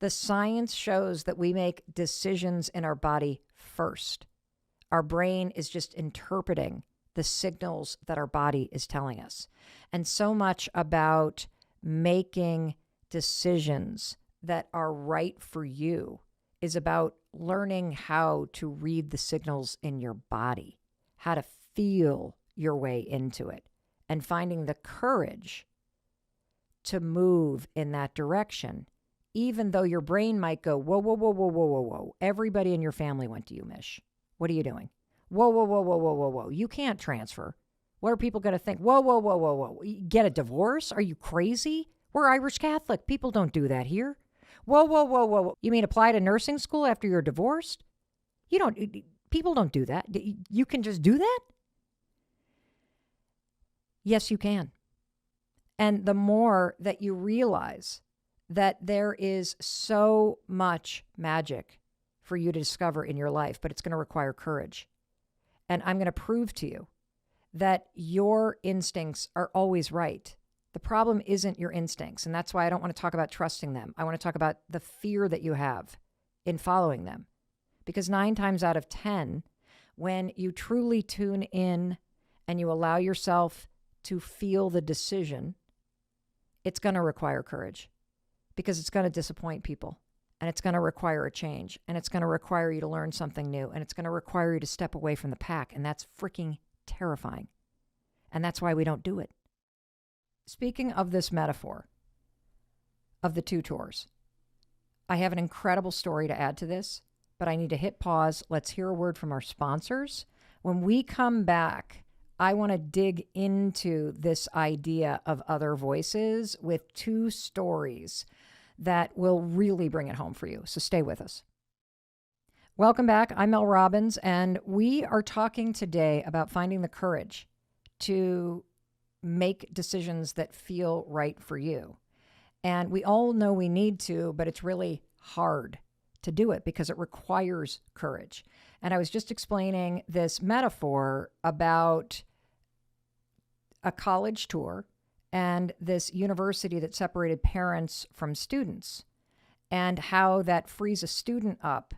The science shows that we make decisions in our body first. Our brain is just interpreting the signals that our body is telling us. And so much about making decisions that are right for you is about learning how to read the signals in your body, how to feel your way into it, and finding the courage to move in that direction, even though your brain might go, whoa, whoa, whoa, whoa, whoa, whoa, whoa. Everybody in your family went to you, Mish. What are you doing? Whoa, whoa, whoa, whoa, whoa, whoa, whoa. You can't transfer. What are people going to think? Whoa, whoa, whoa, whoa, whoa. Get a divorce? Are you crazy? We're Irish Catholic. People don't do that here. Whoa, whoa, whoa, whoa, whoa. You mean apply to nursing school after you're divorced? People don't do that. You can just do that? Yes, you can. And the more that you realize that there is so much magic for you to discover in your life, but it's going to require courage. And I'm going to prove to you that your instincts are always right. The problem isn't your instincts. And that's why I don't want to talk about trusting them. I want to talk about the fear that you have in following them. Because 9 times out of 10, when you truly tune in and you allow yourself to feel the decision, it's going to require courage because it's going to disappoint people and it's going to require a change and it's going to require you to learn something new and it's going to require you to step away from the pack. And that's freaking terrifying. And that's why we don't do it. Speaking of this metaphor of the 2 tours, I have an incredible story to add to this, but I need to hit pause. Let's hear a word from our sponsors. When we come back, I want to dig into this idea of other voices with 2 stories that will really bring it home for you. So stay with us. Welcome back. I'm Mel Robbins, and we are talking today about finding the courage to make decisions that feel right for you. And we all know we need to, but it's really hard to do it because it requires courage. And I was just explaining this metaphor about a college tour and this university that separated parents from students and how that frees a student up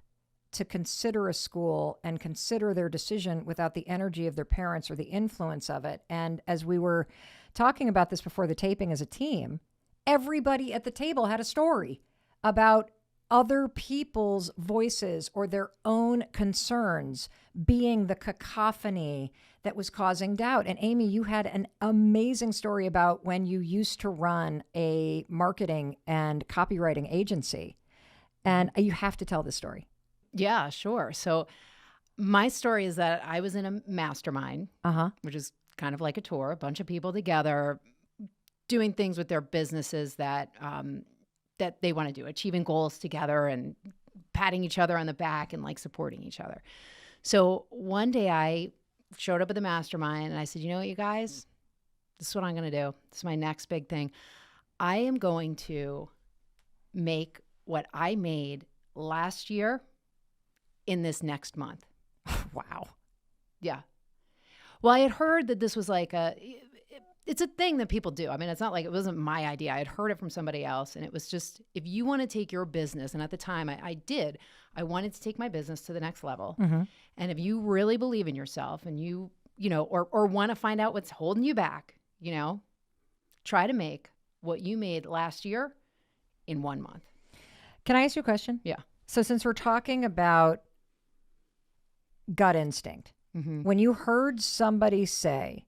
to consider a school and consider their decision without the energy of their parents or the influence of it. And as we were talking about this before the taping as a team, everybody at the table had a story about other people's voices or their own concerns being the cacophony that was causing doubt. And Amy, you had an amazing story about when you used to run a marketing and copywriting agency. And you have to tell this story. Yeah, sure. So my story is that I was in a mastermind, which is kind of like a tour, a bunch of people together doing things with their businesses that that they want to do, achieving goals together and patting each other on the back and like supporting each other. So one day I showed up at the mastermind and I said, you know what, you guys, this is what I'm going to do. This is my next big thing. I am going to make what I made last year in this next month. Wow. Yeah. Well, I had heard that this was like it's a thing that people do. I mean, it's not like it wasn't my idea. I had heard it from somebody else. And it was just, if you want to take your business, and at the time I wanted to take my business to the next level. Mm-hmm. And if you really believe in yourself and you know, or want to find out what's holding you back, you know, try to make what you made last year in 1 month. Can I ask you a question? Yeah. So since we're talking about gut instinct, when you heard somebody say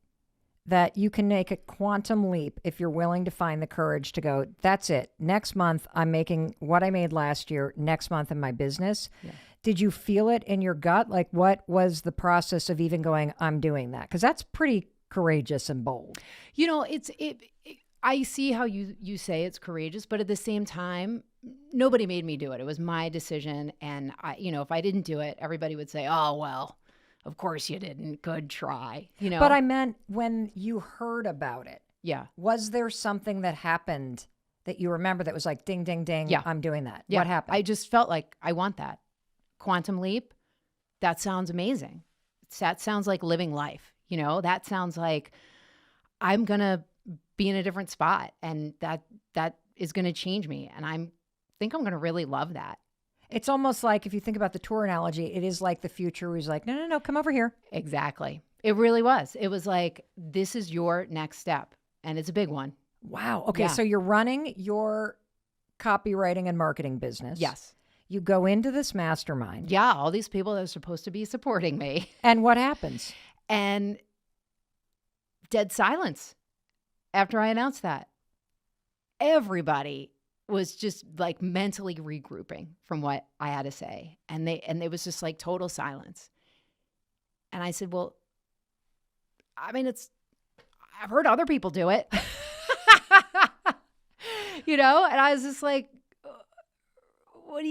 that you can make a quantum leap if you're willing to find the courage to go, that's it. Next month, I'm making what I made last year, next month in my business. Yeah. Did you feel it in your gut? Like, what was the process of even going, I'm doing that? Because that's pretty courageous and bold. You know, I see how you say it's courageous, but at the same time, nobody made me do it. It was my decision. And if I didn't do it, everybody would say, oh, well, of course you didn't. Good try. But I meant when you heard about it. Yeah. Was there something that happened that you remember that was like, ding, ding, ding, yeah. I'm doing that? Yeah. What happened? I just felt like I want that. Quantum leap. That sounds amazing. That sounds like living life. That sounds like I'm going to be in a different spot and that is going to change me. And I'm think I'm going to really love that. It's almost like, if you think about the tour analogy, it is like the future where he's like, no, come over here. Exactly. It really was. It was like, this is your next step. And it's a big one. Wow. Okay. Yeah. So you're running your copywriting and marketing business. Yes. You go into this mastermind. Yeah. All these people that are supposed to be supporting me. And what happens? And dead silence after I announced that. Everybody was just like mentally regrouping from what I had to say. And it was just like total silence. And I said, well, I mean, I've heard other people do it, you know? And I was just like, what do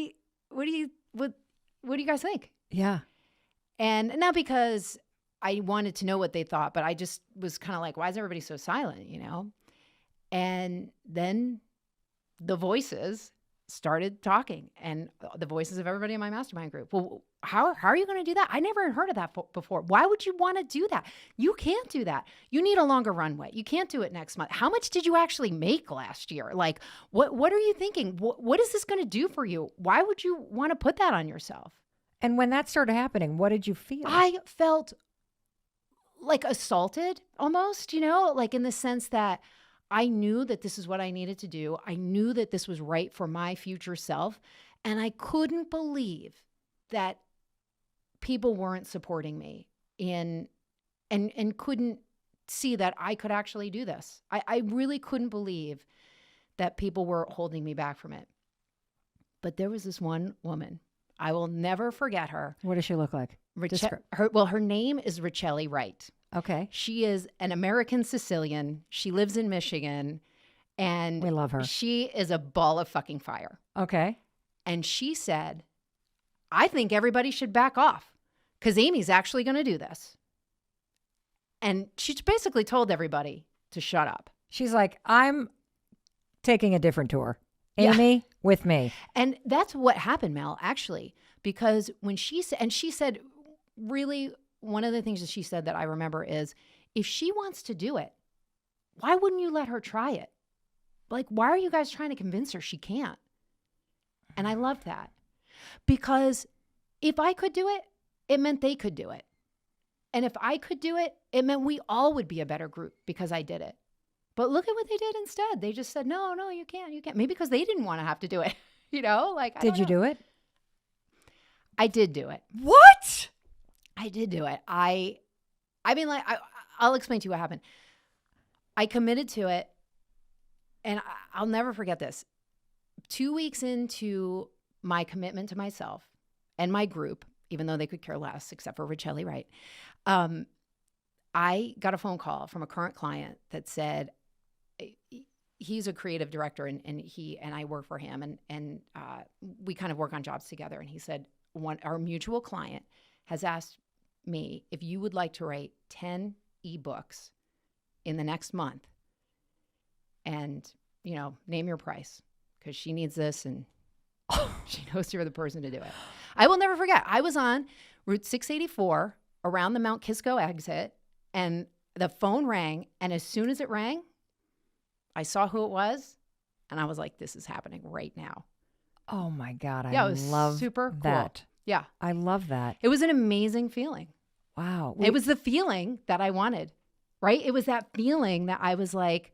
you guys think? Yeah. And not because I wanted to know what they thought, but I just was kind of like, why is everybody so silent, you know? And then the voices started talking, and the voices of everybody in my mastermind group. Well, how are you going to do that? I never heard of that before. Why would you want to do that? You can't do that. You need a longer runway. You can't do it next month. How much did you actually make last year? Like, what are you thinking? What is this going to do for you? Why would you want to put that on yourself? And when that started happening, what did you feel? I felt like assaulted almost, you know, like in the sense that I knew that this is what I needed to do. I knew that this was right for my future self. And I couldn't believe that people weren't supporting me and couldn't see that I could actually do this. I really couldn't believe that people were holding me back from it. But there was this one woman. I will never forget her. What does she look like? Her name is Richelle Wright. Okay. She is an American Sicilian. She lives in Michigan. And we love her. She is a ball of fucking fire. Okay. And she said, I think everybody should back off because Amy's actually going to do this. And she basically told everybody to shut up. She's like, I'm taking a different tour. Amy, with me. And that's what happened, Mel, actually, because when she said, really, one of the things that she said that I remember is, if she wants to do it, why wouldn't you let her try it? Like, why are you guys trying to convince her she can't? And I love that, because if I could do it, it meant they could do it. And if I could do it, it meant we all would be a better group because I did it. But look at what they did instead. They just said, no, you can't. Maybe because they didn't want to have to do it. You know, like, did you do it? I did do it. What? I did do it. I mean, like, I'll explain to you what happened. I committed to it, and I'll never forget this. 2 weeks into my commitment to myself and my group, even though they could care less, except for Richelle Wright, I got a phone call from a current client that said, he's a creative director, and he and I work for him, and we kind of work on jobs together. And he said, our mutual client has asked me if you would like to write 10 ebooks in the next month, and, you know, name your price, because she needs this, and she knows you're the person to do it. I will never forget. I was on Route 684 around the Mount Kisco exit, and the phone rang, and as soon as it rang, I saw who it was, and I was like, this is happening right now. Oh my God. It was love super cool. that. Yeah. I love that. It was an amazing feeling. Wow. It was the feeling that I wanted, right? It was that feeling that I was like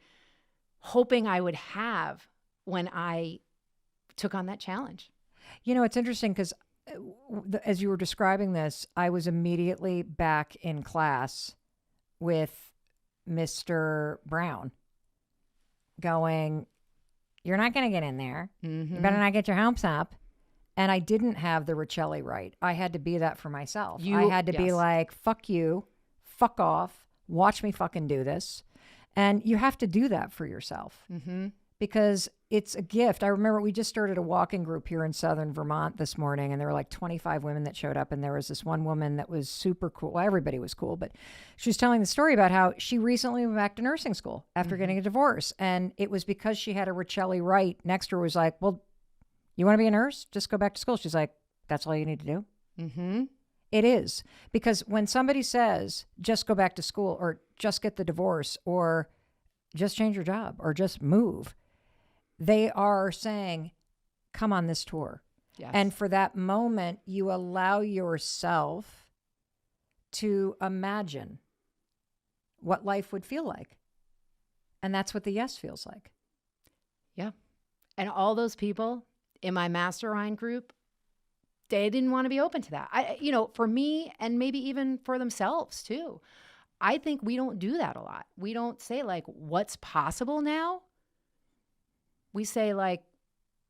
hoping I would have when I took on that challenge. You know, it's interesting because as you were describing this, I was immediately back in class with Mr. Brown going, you're not going to get in there. Mm-hmm. You better not get your hopes up. And I didn't have the Richelle right. I had to be that for myself. I had to be like, fuck you, fuck off, watch me fucking do this. And you have to do that for yourself because it's a gift. I remember we just started a walking group here in Southern Vermont this morning, and there were like 25 women that showed up, and there was this one woman that was super cool. Well, everybody was cool, but she was telling the story about how she recently went back to nursing school after getting a divorce. And it was because she had a Richelle Wright next to her was like, well, you want to be a nurse? Just go back to school. She's like, that's all you need to do? Mm-hmm. It is. Because when somebody says, just go back to school, or just get the divorce, or just change your job, or just move, they are saying, come on this tour. Yes. And for that moment, you allow yourself to imagine what life would feel like. And that's what the yes feels like. Yeah. And all those people in my mastermind group, they didn't want to be open to that. For me, and maybe even for themselves too. I think we don't do that a lot. We don't say like, what's possible now? We say like,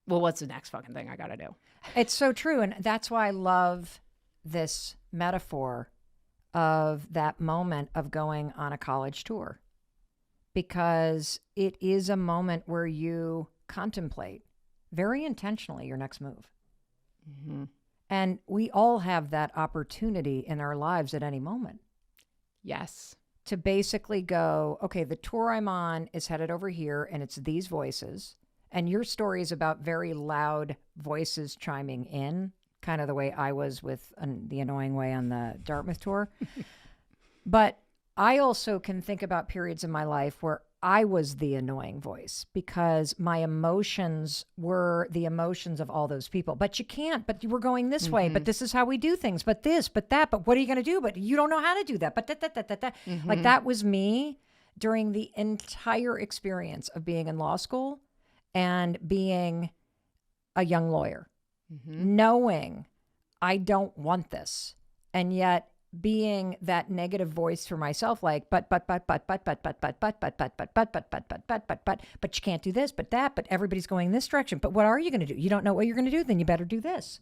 well, what's the next fucking thing I got to do? It's so true. And that's why I love this metaphor of that moment of going on a college tour, because it is a moment where you contemplate very intentionally your next move. Mm-hmm. And we all have that opportunity in our lives at any moment. Yes. To basically go, okay, the tour I'm on is headed over here and it's these voices. And your story is about very loud voices chiming in, kind of the way I was with the annoying way on the Dartmouth tour. But I also can think about periods in my life where I was the annoying voice because my emotions were the emotions of all those people. But you can't, but you were going this way, but this is how we do things, but this, but that, but what are you going to do? But you don't know how to do that, but that. Like that was me during the entire experience of being in law school and being a young lawyer, knowing I don't want this. And yet being that negative voice for myself, like, but you can't do this, but that, but everybody's going this direction. But what are you going to do? You don't know what you're going to do. Then you better do this.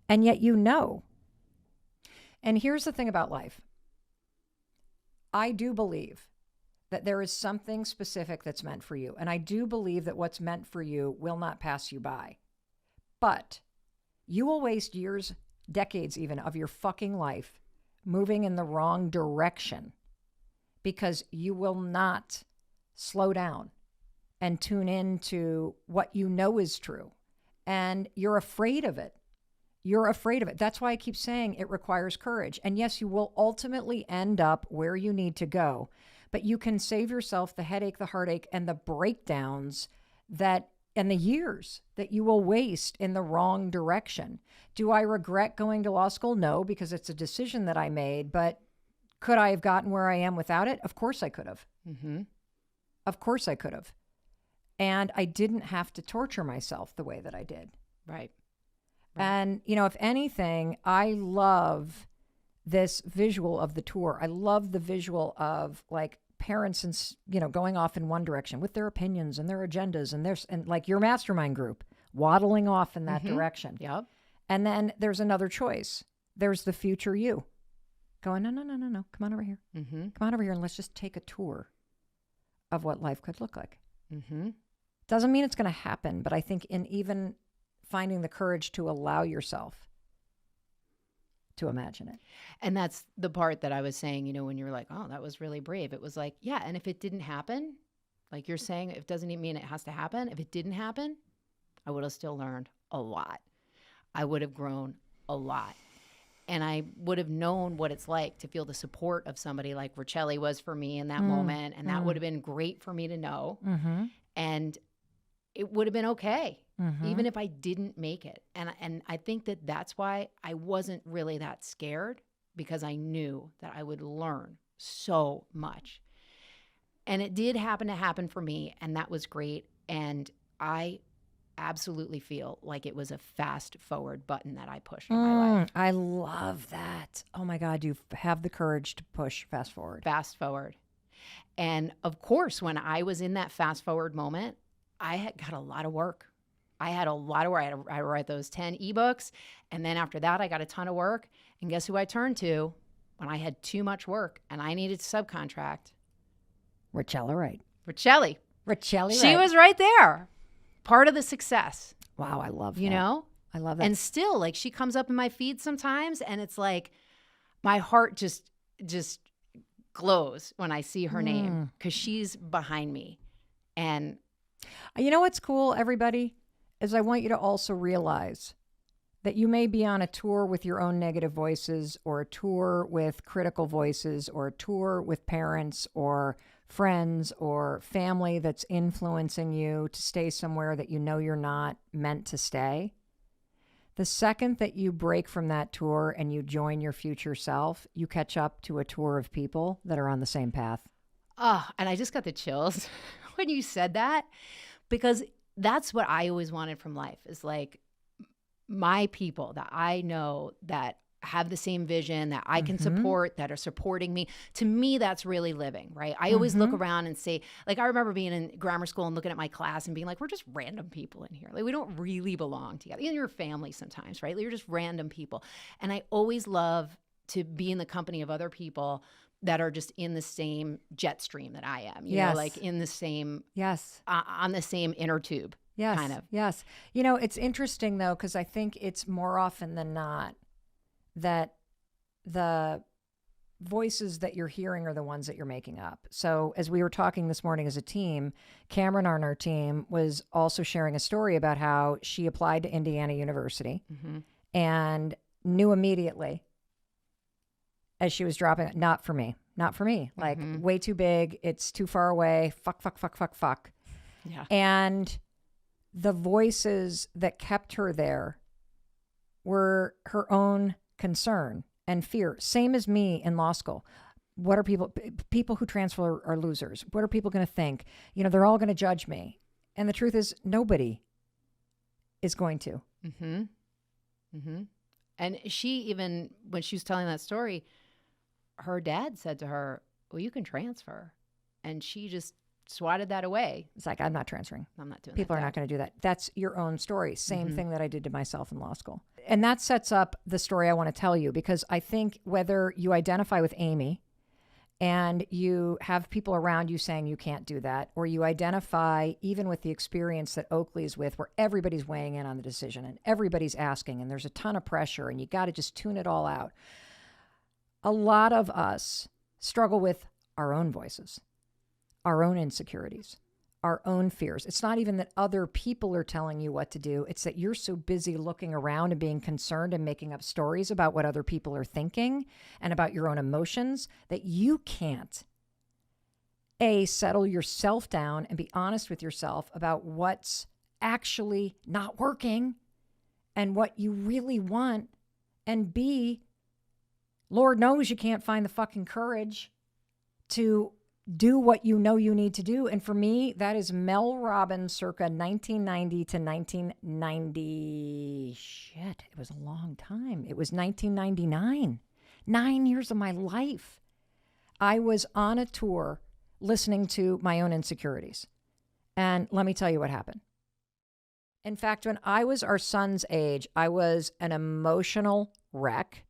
And yet, you know. And here's the thing about life. I do believe that there is something specific that's meant for you. And I do believe that what's meant for you will not pass you by. But you will waste years, decades even, of your fucking life moving in the wrong direction because you will not slow down and tune into what you know is true. And you're afraid of it. You're afraid of it. That's why I keep saying it requires courage. And yes, you will ultimately end up where you need to go, but you can save yourself the headache, the heartache, and the breakdowns and the years that you will waste in the wrong direction. Do I regret going to law school? No, because it's a decision that I made, but could I have gotten where I am without it? Of course I could have. Of course I could have. And I didn't have to torture myself the way that I did. Right. And, if anything, I love this visual of the tour. I love the visual of like parents and, going off in one direction with their opinions and their agendas and like your mastermind group waddling off in that direction. Yep. And then there's another choice. There's the future you going, no. Come on over here. Come on over here and let's just take a tour of what life could look like. Doesn't mean it's going to happen, but I think in even finding the courage to allow yourself to imagine it. And that's the part that I was saying, when you were like, oh, that was really brave. It was like, yeah. And if it didn't happen, like you're saying, it doesn't even mean it has to happen. If it didn't happen, I would have still learned a lot. I would have grown a lot. And I would have known what it's like to feel the support of somebody like Richelli was for me in that moment. And that would have been great for me to know. And it would have been okay, even if I didn't make it. And I think that that's why I wasn't really that scared, because I knew that I would learn so much. And it did happen for me, and that was great. And I absolutely feel like it was a fast forward button that I pushed in my life. I love that. Oh my God, you have the courage to push fast forward. Fast forward. And of course, when I was in that fast forward moment, I had got a lot of work. I had to write those 10 ebooks. And then after that, I got a ton of work. And guess who I turned to when I had too much work and I needed to subcontract? Richelli. She was right there. Part of the success. Wow, I love that. You know? I love that. And still, like, she comes up in my feed sometimes, and it's like my heart just glows when I see her name, because she's behind me. And you know what's cool, everybody, is I want you to also realize that you may be on a tour with your own negative voices, or a tour with critical voices, or a tour with parents or friends or family that's influencing you to stay somewhere that you know you're not meant to stay. The second that you break from that tour and you join your future self, you catch up to a tour of people that are on the same path. Oh, and I just got the chills when you said that, because that's what I always wanted from life, is like my people that I know that have the same vision, that I can support, that are supporting me. To me, that's really living, right? I always look around and say, like, I remember being in grammar school and looking at my class and being like, we're just random people in here. Like, we don't really belong together. In your family sometimes, right? Like, you're just random people. And I always love to be in the company of other people that are just in the same jet stream that I am, you know, like in the same, on the same inner tube, kind of. Yes. You know, it's interesting though, because I think it's more often than not that the voices that you're hearing are the ones that you're making up. So as we were talking this morning as a team, Cameron on our team was also sharing a story about how she applied to Indiana University and knew immediately as she was dropping, not for me, like way too big. It's too far away. Fuck. Yeah. And the voices that kept her there were her own concern and fear. Same as me in law school. What are people who transfer are losers. What are people going to think? You know, they're all going to judge me. And the truth is nobody is going to. And she, even when she was telling that story, her dad said to her, well, you can transfer. And she just swatted that away. It's like, I'm not transferring. I'm not doing People that. are not going to do that. That's your own story. Same thing that I did to myself in law school. And that sets up the story I want to tell you, because I think whether you identify with Amy and you have people around you saying you can't do that, or you identify even with the experience that Oakley's with, where everybody's weighing in on the decision and everybody's asking and there's a ton of pressure and you got to just tune it all out. A lot of us struggle with our own voices, our own insecurities, our own fears. It's not even that other people are telling you what to do. It's that you're so busy looking around and being concerned and making up stories about what other people are thinking and about your own emotions that you can't, settle yourself down and be honest with yourself about what's actually not working and what you really want. And B, Lord knows you can't find the fucking courage to do what you know you need to do. And for me, that is Mel Robbins circa 1990 to 1990. Shit, it was a long time. It was 1999. 9 years of my life. I was on a tour listening to my own insecurities. And let me tell you what happened. In fact, when I was our son's age, I was an emotional wreck.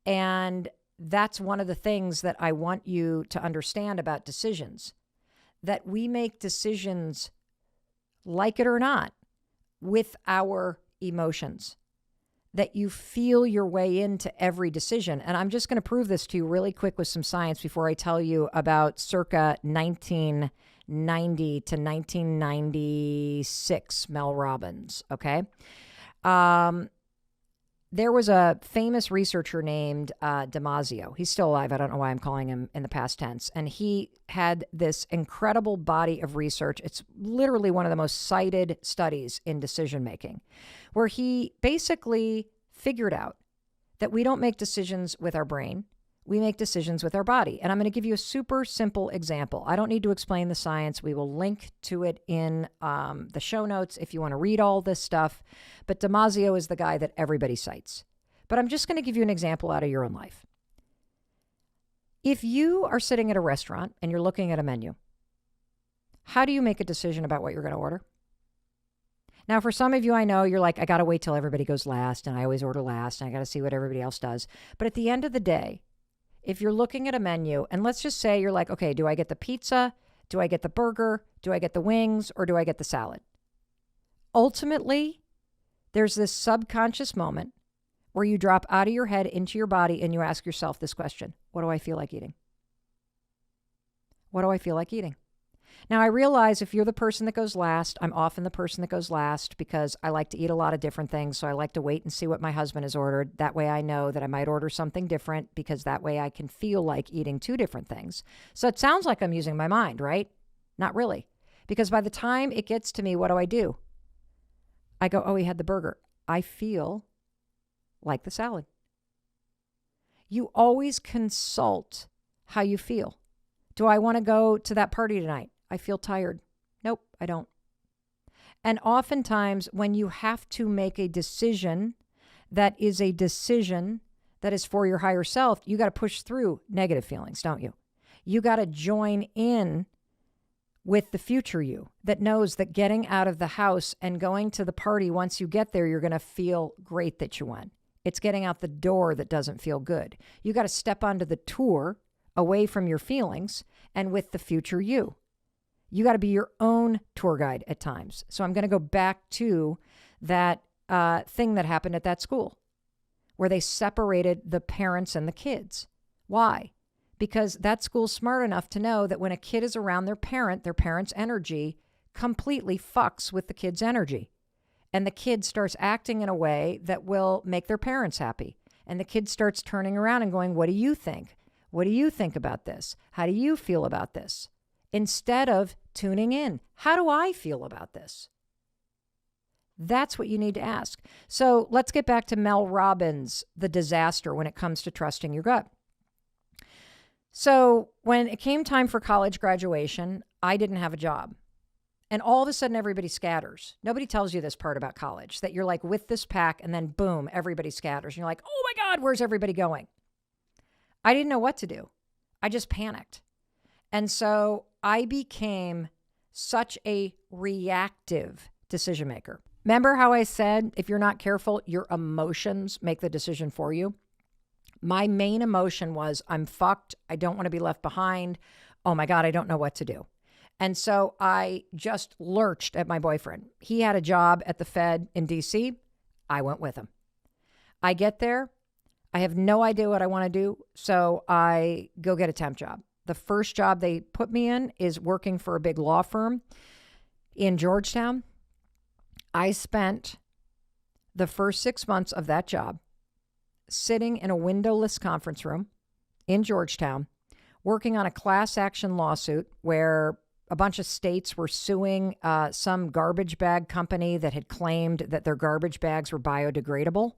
And that's one of the things that I want you to understand about decisions, that we make decisions, like it or not, with our emotions, that you feel your way into every decision. And I'm just going to prove this to you really quick with some science before I tell you about circa 1990 to 1996 Mel Robbins, okay? There was a famous researcher named Damasio. He's still alive. I don't know why I'm calling him in the past tense. And he had this incredible body of research. It's literally one of the most cited studies in decision making, where he basically figured out that we don't make decisions with our brain. We make decisions with our body. And I'm going to give you a super simple example. I don't need to explain the science. We will link to it in the show notes if you want to read all this stuff. But Damasio is the guy that everybody cites. But I'm just going to give you an example out of your own life. If you are sitting at a restaurant and you're looking at a menu, how do you make a decision about what you're going to order? Now, for some of you, I know you're like, I got to wait till everybody goes last, and I always order last, and I got to see what everybody else does. But at the end of the day, if you're looking at a menu, and let's just say you're like, okay, do I get the pizza? Do I get the burger? Do I get the wings? Or do I get the salad? Ultimately, there's this subconscious moment where you drop out of your head into your body and you ask yourself this question: what do I feel like eating? What do I feel like eating? Now, I realize if you're the person that goes last, I'm often the person that goes last because I like to eat a lot of different things. So I like to wait and see what my husband has ordered. That way I know that I might order something different because that way I can feel like eating two different things. So it sounds like I'm using my mind, right? Not really. Because by the time it gets to me, what do? I go, oh, he had the burger. I feel like the salad. You always consult how you feel. Do I want to go to that party tonight? I feel tired. Nope, I don't. And oftentimes when you have to make a decision that is for your higher self, you got to push through negative feelings, don't you? You got to join in with the future you that knows that getting out of the house and going to the party, once you get there, you're going to feel great that you went. It's getting out the door that doesn't feel good. You got to step onto the tour away from your feelings and with the future you. You got to be your own tour guide at times. So I'm going to go back to that thing that happened at that school where they separated the parents and the kids. Why? Because that school's smart enough to know that when a kid is around their parent's energy completely fucks with the kid's energy. And the kid starts acting in a way that will make their parents happy. And the kid starts turning around and going, what do you think? What do you think about this? How do you feel about this? Instead of tuning in, how do I feel about this? That's what you need to ask. So let's get back to Mel Robbins, the disaster when it comes to trusting your gut. So when it came time for college graduation, I didn't have a job. And all of a sudden, everybody scatters. Nobody tells you this part about college, that you're like with this pack and then boom, everybody scatters. And you're like, oh my God, where's everybody going? I didn't know what to do. I just panicked. And so I became such a reactive decision maker. Remember how I said, if you're not careful, your emotions make the decision for you? My main emotion was, I'm fucked. I don't want to be left behind. Oh my God, I don't know what to do. And so I just lurched at my boyfriend. He had a job at the Fed in DC. I went with him. I get there. I have no idea what I want to do. So I go get a temp job. The first job they put me in is working for a big law firm in Georgetown. I spent the first 6 months of that job sitting in a windowless conference room in Georgetown, working on a class action lawsuit where a bunch of states were suing some garbage bag company that had claimed that their garbage bags were biodegradable.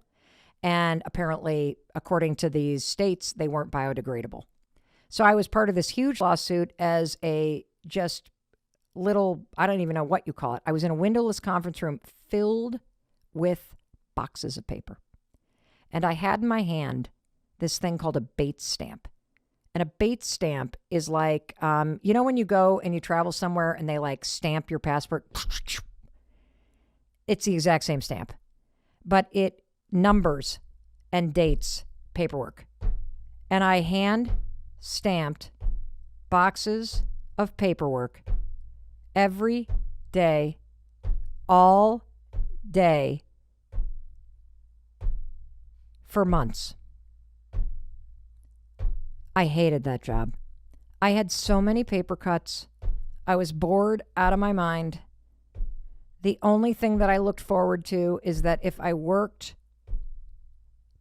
And apparently, according to these states, they weren't biodegradable. So I was part of this huge lawsuit as a just little, I don't even know what you call it. I was in a windowless conference room filled with boxes of paper. And I had in my hand this thing called a Bates stamp. And a Bates stamp is like, you know when you go and you travel somewhere and they like stamp your passport? It's the exact same stamp. But it numbers and dates paperwork. And I hand stamped boxes of paperwork every day, all day, for months. I hated that job. I had so many paper cuts. I was bored out of my mind. The only thing that I looked forward to is that if I worked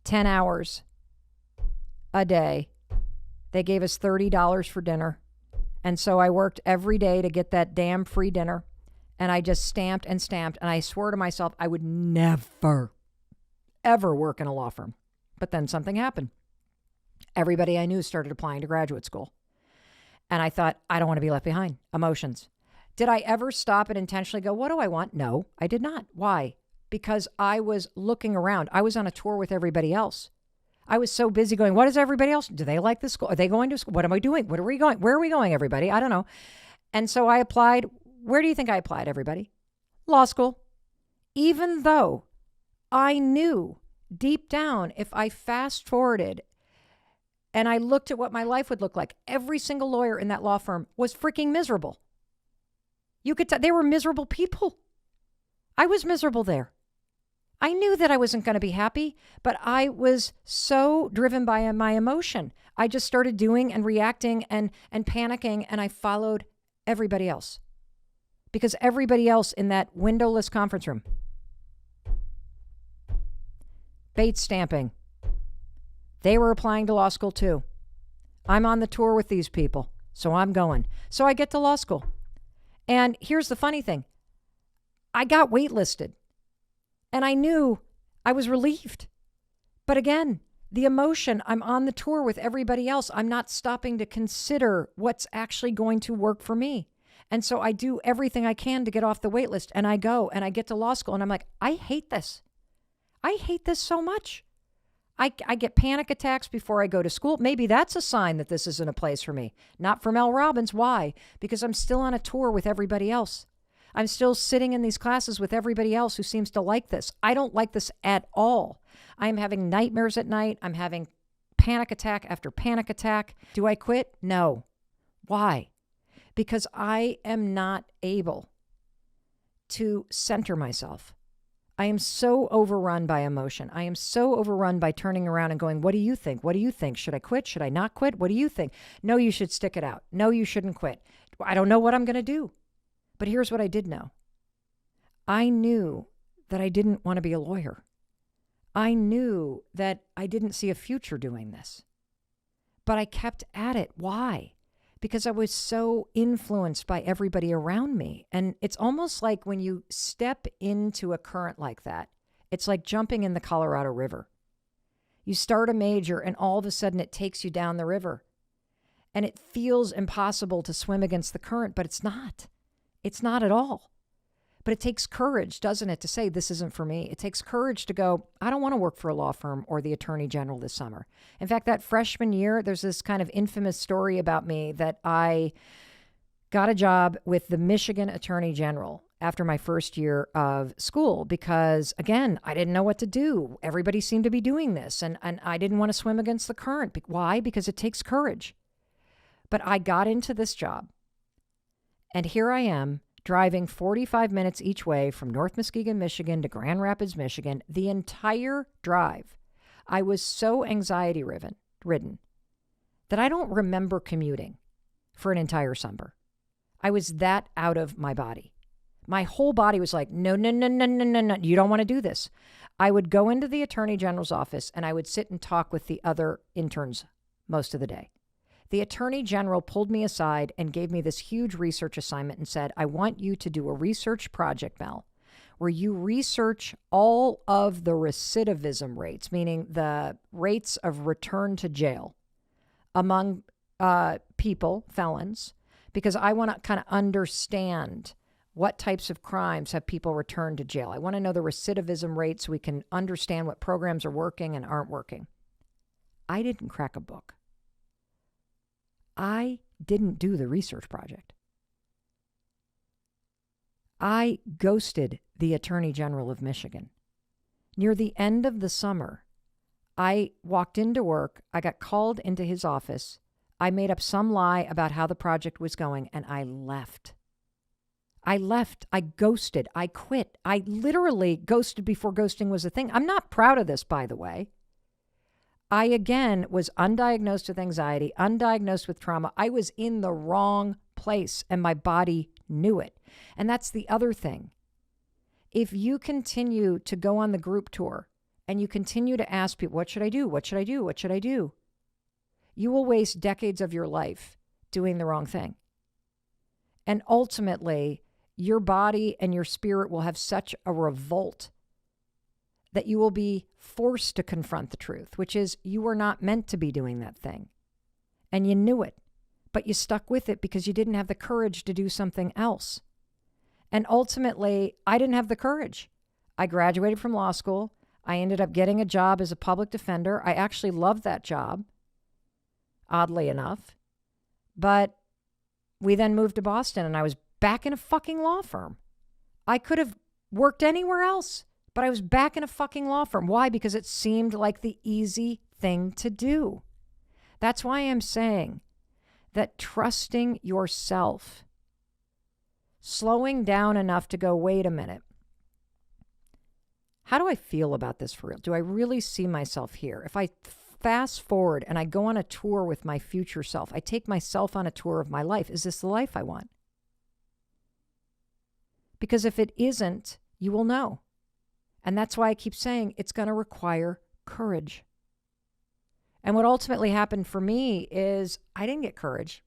10 hours a day, they gave us $30 for dinner. And so I worked every day to get that damn free dinner. And I just stamped and stamped. And I swore to myself I would never, ever work in a law firm. But then something happened. Everybody I knew started applying to graduate school. And I thought, I don't want to be left behind. Emotions. Did I ever stop and intentionally go, what do I want? No, I did not. Why? Because I was looking around. I was on a tour with everybody else. I was so busy going, what is everybody else? Do they like this school? Are they going to school? What am I doing? What are we going? Where are we going, everybody? I don't know. And so I applied. Where do you think I applied, everybody? Law school. Even though I knew deep down, if I fast forwarded and I looked at what my life would look like, every single lawyer in that law firm was freaking miserable. You could tell they were miserable people. I was miserable there. I knew that I wasn't going to be happy, but I was so driven by my emotion. I just started doing and reacting and panicking, and I followed everybody else. Because everybody else in that windowless conference room, Bates stamping, they were applying to law school too. I'm on the tour with these people, so I'm going. So I get to law school. And here's the funny thing. I got waitlisted. And I knew I was relieved. But again, the emotion, I'm on the tour with everybody else. I'm not stopping to consider what's actually going to work for me. And so I do everything I can to get off the wait list. And I go and I get to law school and I'm like, I hate this. I hate this so much. I get panic attacks before I go to school. Maybe that's a sign that this isn't a place for me. Not for Mel Robbins. Why? Because I'm still on a tour with everybody else. I'm still sitting in these classes with everybody else who seems to like this. I don't like this at all. I'm having nightmares at night. I'm having panic attack after panic attack. Do I quit? No. Why? Because I am not able to center myself. I am so overrun by emotion. I am so overrun by turning around and going, what do you think? What do you think? Should I quit? Should I not quit? What do you think? No, you should stick it out. No, you shouldn't quit. I don't know what I'm going to do. But here's what I did know. I knew that I didn't want to be a lawyer. I knew that I didn't see a future doing this. But I kept at it. Why? Because I was so influenced by everybody around me. And it's almost like when you step into a current like that, it's like jumping in the Colorado River. You start a major and all of a sudden it takes you down the river. And it feels impossible to swim against the current, but it's not. It's not at all. But it takes courage, doesn't it, to say this isn't for me. It takes courage to go, I don't want to work for a law firm or the attorney general this summer. In fact, that freshman year, there's this kind of infamous story about me that I got a job with the Michigan attorney general after my first year of school because, again, I didn't know what to do. Everybody seemed to be doing this, and I didn't want to swim against the current. Why? Because it takes courage. But I got into this job, and here I am, driving 45 minutes each way from North Muskegon, Michigan to Grand Rapids, Michigan. The entire drive, I was so anxiety-ridden that I don't remember commuting for an entire summer. I was that out of my body. My whole body was like, no, no, no, no, no, no, no, you don't want to do this. I would go into the attorney general's office and I would sit and talk with the other interns most of the day. The attorney general pulled me aside and gave me this huge research assignment and said, I want you to do a research project, Mel, where you research all of the recidivism rates, meaning the rates of return to jail among people, felons, because I want to kind of understand what types of crimes have people returned to jail. I want to know the recidivism rates so we can understand what programs are working and aren't working. I didn't crack a book. I didn't do the research project. I ghosted the Attorney General of Michigan. Near the end of the summer, I walked into work. I got called into his office. I made up some lie about how the project was going, and I left. I ghosted. I quit. I literally ghosted before ghosting was a thing. I'm not proud of this, by the way. I, again, was undiagnosed with anxiety, undiagnosed with trauma. I was in the wrong place, and my body knew it. And that's the other thing. If you continue to go on the group tour and you continue to ask people, what should I do? What should I do? What should I do? You will waste decades of your life doing the wrong thing. And ultimately, your body and your spirit will have such a revolt that you will be forced to confront the truth, which is you were not meant to be doing that thing. And you knew it, but you stuck with it because you didn't have the courage to do something else. And ultimately, I didn't have the courage. I graduated from law school. I ended up getting a job as a public defender. I actually loved that job, oddly enough. But we then moved to Boston and I was back in a fucking law firm. I could have worked anywhere else, but I was back in a fucking law firm. Why? Because it seemed like the easy thing to do. That's why I'm saying that trusting yourself, slowing down enough to go, wait a minute. How do I feel about this for real? Do I really see myself here? If I fast forward and I go on a tour with my future self, I take myself on a tour of my life. Is this the life I want? Because if it isn't, you will know. And that's why I keep saying it's going to require courage. And what ultimately happened for me is I didn't get courage.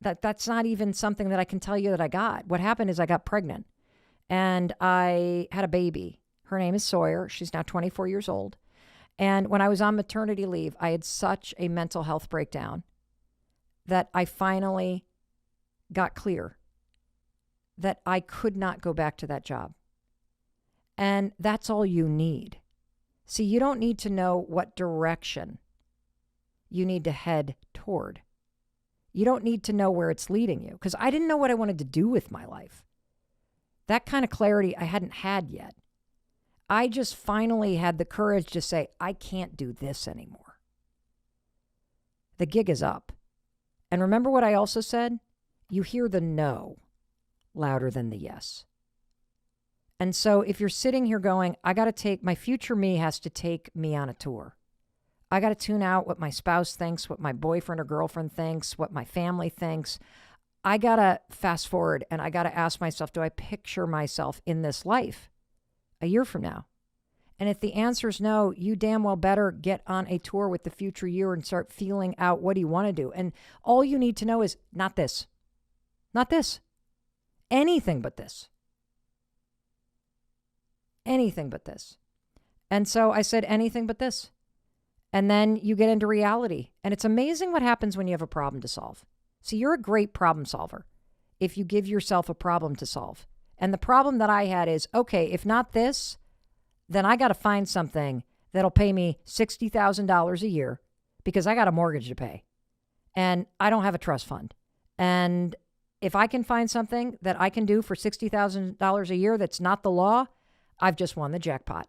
That's not even something that I can tell you that I got. What happened is I got pregnant and I had a baby. Her name is Sawyer. She's now 24 years old. And when I was on maternity leave, I had such a mental health breakdown that I finally got clear that I could not go back to that job. And that's all you need. See, you don't need to know what direction you need to head toward. You don't need to know where it's leading you, because I didn't know what I wanted to do with my life. That kind of clarity I hadn't had yet. I just finally had the courage to say, I can't do this anymore. The gig is up. And remember what I also said? You hear the no louder than the yes. And so if you're sitting here going, my future me has to take me on a tour. I got to tune out what my spouse thinks, what my boyfriend or girlfriend thinks, what my family thinks. I got to fast forward and I got to ask myself, do I picture myself in this life a year from now? And if the answer is no, you damn well better get on a tour with the future you and start feeling out what do you want to do. And all you need to know is not this, not this, anything but this. Anything but this. And so I said, anything but this. And then you get into reality. And it's amazing what happens when you have a problem to solve. See, you're a great problem solver if you give yourself a problem to solve. And the problem that I had is, okay, if not this, then I got to find something that'll pay me $60,000 a year because I got a mortgage to pay. And I don't have a trust fund. And if I can find something that I can do for $60,000 a year that's not the law, I've just won the jackpot.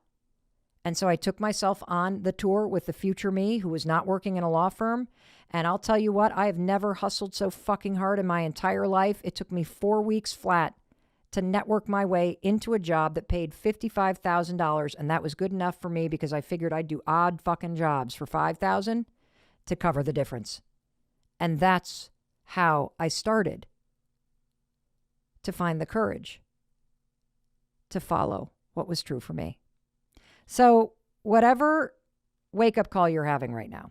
And so I took myself on the tour with the future me who was not working in a law firm. And I'll tell you what, I have never hustled so fucking hard in my entire life. It took me 4 weeks flat to network my way into a job that paid $55,000. And that was good enough for me because I figured I'd do odd fucking jobs for $5,000 to cover the difference. And that's how I started to find the courage to follow what was true for me. So whatever wake-up call you're having right now,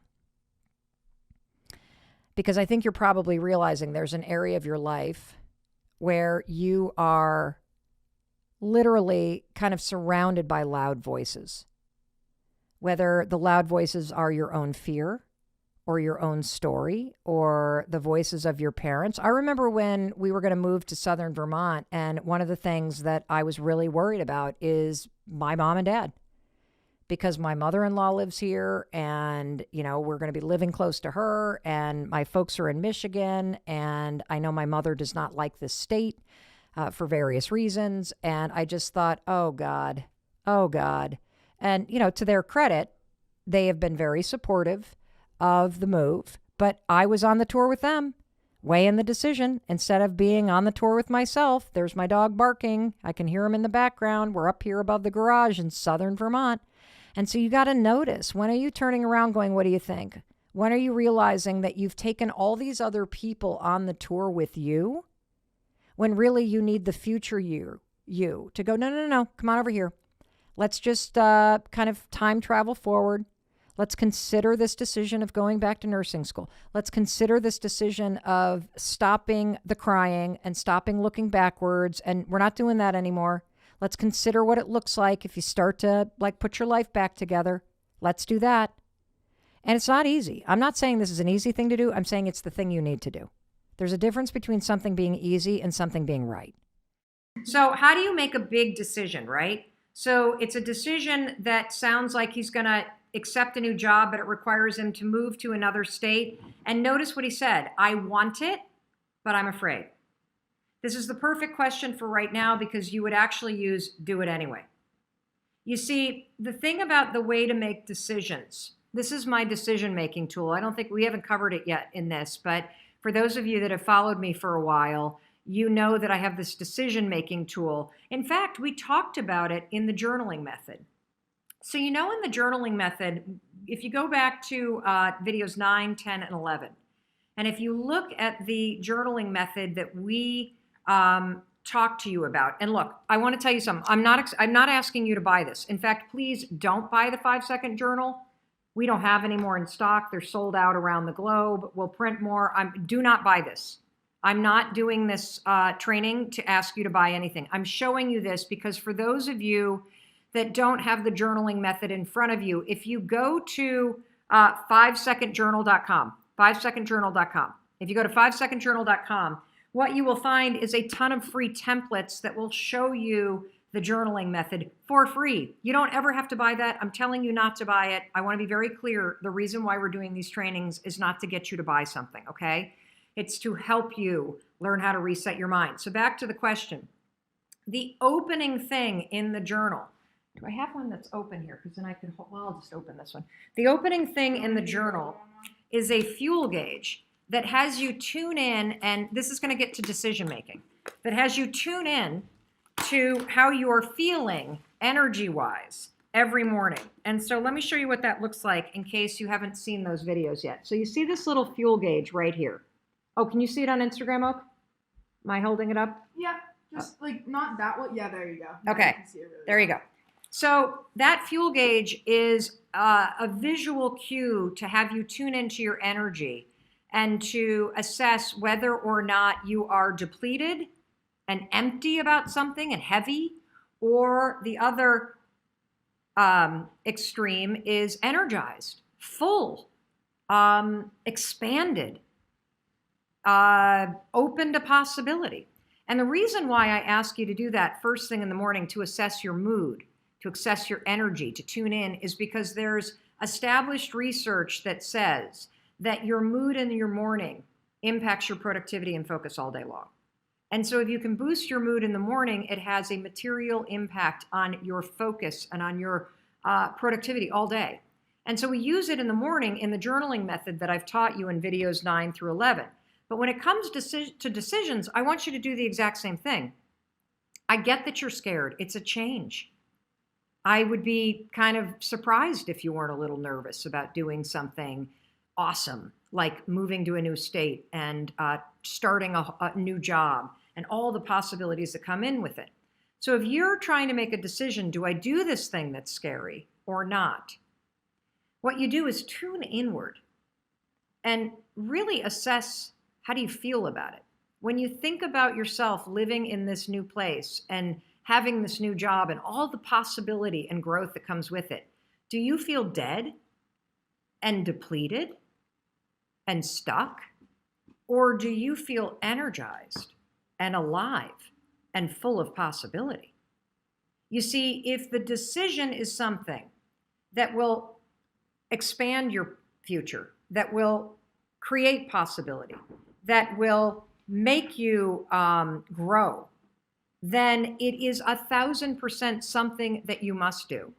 because I think you're probably realizing there's an area of your life where you are literally kind of surrounded by loud voices, whether the loud voices are your own fear or your own story or the voices of your parents. I remember when we were going to move to southern Vermont, and one of the things that I was really worried about is my mom and dad, because my mother-in-law lives here and, you know, we're going to be living close to her, and my folks are in Michigan, and I know my mother does not like this state for various reasons. And I just thought, oh God. And, you know, to their credit, they have been very supportive of the move, but I was on the tour with them, weighing the decision instead of being on the tour with myself. There's my dog barking. I can hear him in the background. We're up here above the garage in southern Vermont. And so you got to notice, when are you turning around going, what do you think? When are you realizing that you've taken all these other people on the tour with you when really you need the future you to go, no, come on over here. Let's just kind of time travel forward. Let's consider this decision of going back to nursing school. Let's consider this decision of stopping the crying and stopping looking backwards. And we're not doing that anymore. Let's consider what it looks like if you start to put your life back together. Let's do that. And it's not easy. I'm not saying this is an easy thing to do. I'm saying it's the thing you need to do. There's a difference between something being easy and something being right. So how do you make a big decision, right? So it's a decision that sounds like he's going to accept a new job, but it requires him to move to another state. And notice what he said. I want it, but I'm afraid. This is the perfect question for right now because you would actually use do it anyway. You see, the thing about the way to make decisions, this is my decision-making tool. I don't think we haven't covered it yet in this, but for those of you that have followed me for a while, you know that I have this decision-making tool. In fact, we talked about it in the journaling method. So, you know, in the journaling method, if you go back to videos 9, 10, and 11, and if you look at the journaling method that we talk to you about. And look, I want to tell you something. I'm not asking you to buy this. In fact, please don't buy the 5-second journal. We don't have any more in stock. They're sold out around the globe. We'll print more. Do not buy this. I'm not doing this training to ask you to buy anything. I'm showing you this because for those of you that don't have the journaling method in front of you, if you go to 5secondjournal.com, 5secondjournal.com, if you go to 5secondjournal.com, what you will find is a ton of free templates that will show you the journaling method for free. You don't ever have to buy that. I'm telling you not to buy it. I want to be very clear. The reason why we're doing these trainings is not to get you to buy something, okay? It's to help you learn how to reset your mind. So back to the question. The opening thing in the journal. Do I have one that's open here? Because then I can, well, I'll just open this one. The opening thing in the journal is a fuel gauge that has you tune in, and this is going to get to decision making, that has you tune in to how you're feeling energy-wise every morning. And so let me show you what that looks like in case you haven't seen those videos yet. So you see this little fuel gauge right here. Oh, can you see it on Instagram, Oak? Am I holding it up? Yeah, just like not that one. Yeah, there you go. Okay, Really there you go. So that fuel gauge is a visual cue to have you tune into your energy and to assess whether or not you are depleted and empty about something and heavy, or the other extreme is energized, full, expanded, open to possibility. And the reason why I ask you to do that first thing in the morning to assess your mood, to assess your energy, to tune in, is because there's established research that says that your mood in your morning impacts your productivity and focus all day long. And so if you can boost your mood in the morning, it has a material impact on your focus and on your productivity all day. And so we use it in the morning in the journaling method that I've taught you in videos 9 through 11. But when it comes to decisions, I want you to do the exact same thing. I get that you're scared. It's a change. I would be kind of surprised if you weren't a little nervous about doing something awesome, like moving to a new state and starting a new job and all the possibilities that come in with it. So if you're trying to make a decision, do I do this thing that's scary or not? What you do is tune inward and really assess, how do you feel about it? When you think about yourself living in this new place and having this new job and all the possibility and growth that comes with it, do you feel dead and depleted and stuck? Or do you feel energized and alive and full of possibility? You see, if the decision is something that will expand your future, that will create possibility, that will make you grow, then it is 1,000% something that you must do.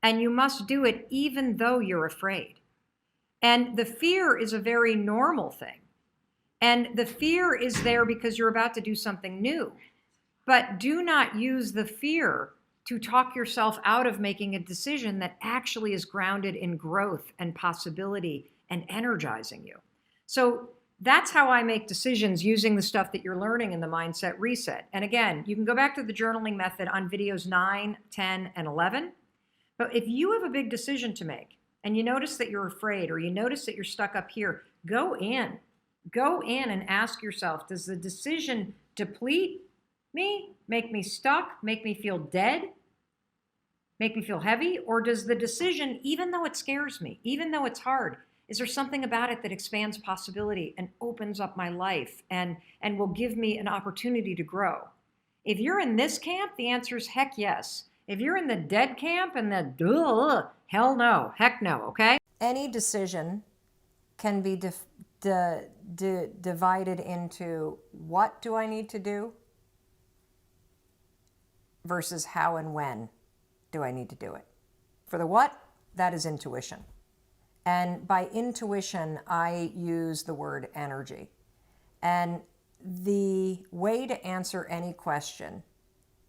And you must do it even though you're afraid. And the fear is a very normal thing. And the fear is there because you're about to do something new. But do not use the fear to talk yourself out of making a decision that actually is grounded in growth and possibility and energizing you. So that's how I make decisions, using the stuff that you're learning in the Mindset Reset. And again, you can go back to the journaling method on videos 9, 10, and 11. But if you have a big decision to make and you notice that you're afraid, or you notice that you're stuck up here, go in and ask yourself, does the decision deplete me, make me stuck, make me feel dead, make me feel heavy? Or does the decision, even though it scares me, even though it's hard, is there something about it that expands possibility and opens up my life and will give me an opportunity to grow? If you're in this camp, the answer is heck yes. If you're in the dead camp and the hell no, heck no, okay? Any decision can be divided into what do I need to do versus how and when do I need to do it. For the what, that is intuition. And by intuition, I use the word energy. And the way to answer any question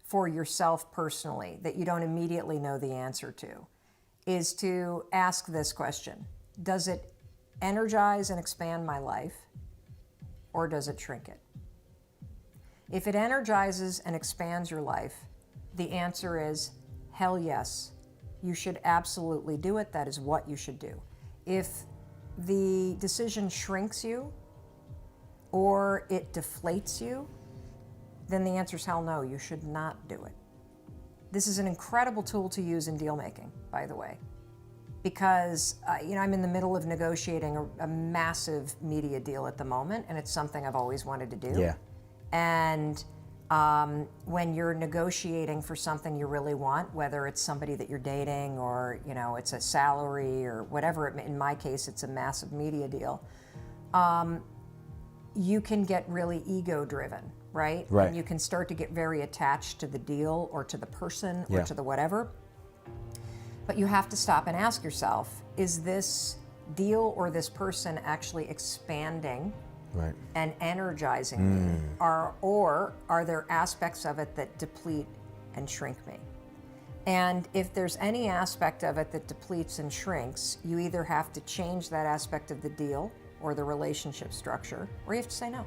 for yourself personally that you don't immediately know the answer to is to ask this question: does it energize and expand my life, or does it shrink it? If it energizes and expands your life, the answer is hell yes. You should absolutely do it. That is what you should do. If the decision shrinks you or it deflates you, then the answer is hell no, you should not do it. This is an incredible tool to use in deal making, by the way, because I'm in the middle of negotiating a massive media deal at the moment, and it's something I've always wanted to do. Yeah. And when you're negotiating for something you really want, whether it's somebody that you're dating or it's a salary or whatever, in my case it's a massive media deal, you can get really ego driven, right? Right. And you can start to get very attached to the deal or to the person or Yeah. to the whatever. But you have to stop and ask yourself, is this deal or this person actually expanding Right. and energizing me? Or are there aspects of it that deplete and shrink me? And if there's any aspect of it that depletes and shrinks, you either have to change that aspect of the deal or the relationship structure, or you have to say no.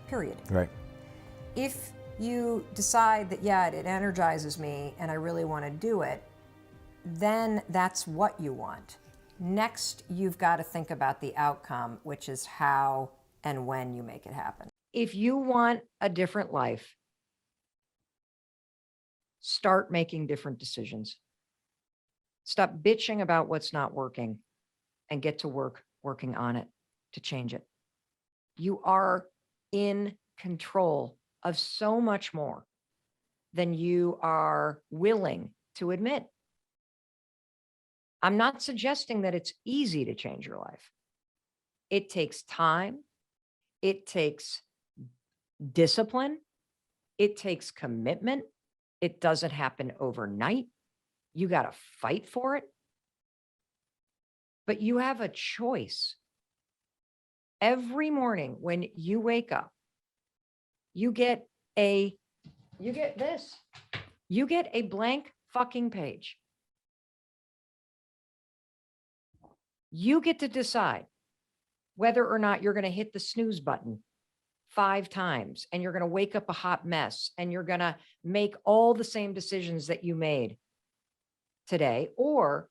Period. Right. If you decide that, yeah, it energizes me and I really want to do it, then that's what you want. Next, you've got to think about the outcome, which is how and when you make it happen. If you want a different life, start making different decisions. Stop bitching about what's not working and get to work working on it to change it. You are in control of so much more than you are willing to admit. I'm not suggesting that it's easy to change your life. It takes time. It takes discipline. It takes commitment. It doesn't happen overnight. You got to fight for it. But you have a choice. Every morning when you wake up, you get this. You get a blank fucking page. You get to decide whether or not you're going to hit the snooze button 5 times and you're going to wake up a hot mess and you're going to make all the same decisions that you made today. Or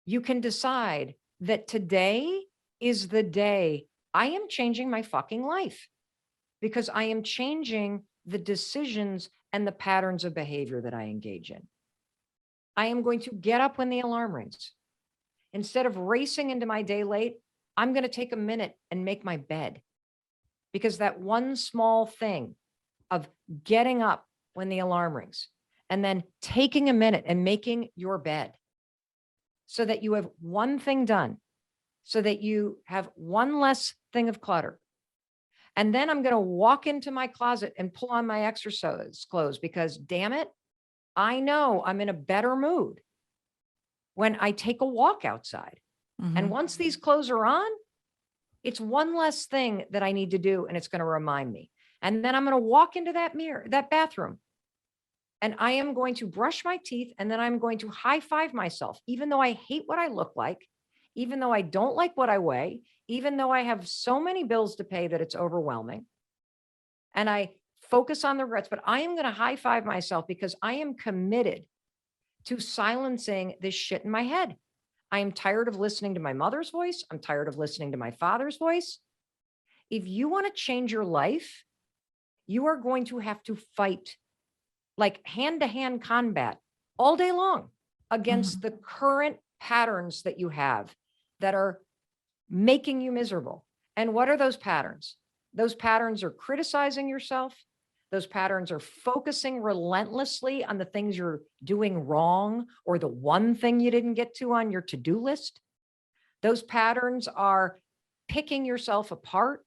you can decide that today is the day I am changing my fucking life, because I am changing the decisions and the patterns of behavior that I engage in. I am going to get up when the alarm rings. Instead of racing into my day late, I'm going to take a minute and make my bed, because that one small thing of getting up when the alarm rings and then taking a minute and making your bed so that you have one thing done, so that you have one less thing of clutter. And then I'm going to walk into my closet and pull on my exercise clothes, because damn it, I know I'm in a better mood when I take a walk outside. Mm-hmm. And once these clothes are on, it's one less thing that I need to do, and it's going to remind me. And then I'm going to walk into that bathroom, and I am going to brush my teeth, and then I'm going to high five myself, even though I hate what I look like, even though I don't like what I weigh, even though I have so many bills to pay that it's overwhelming. And I focus on the regrets, but I am going to high five myself because I am committed to silencing this shit in my head. I am tired of listening to my mother's voice. I'm tired of listening to my father's voice. If you want to change your life, you are going to have to fight like hand-to-hand combat all day long against the current patterns that you have that are making you miserable. And what are those patterns? Those patterns are criticizing yourself. Those patterns are focusing relentlessly on the things you're doing wrong or the one thing you didn't get to on your to-do list. Those patterns are picking yourself apart.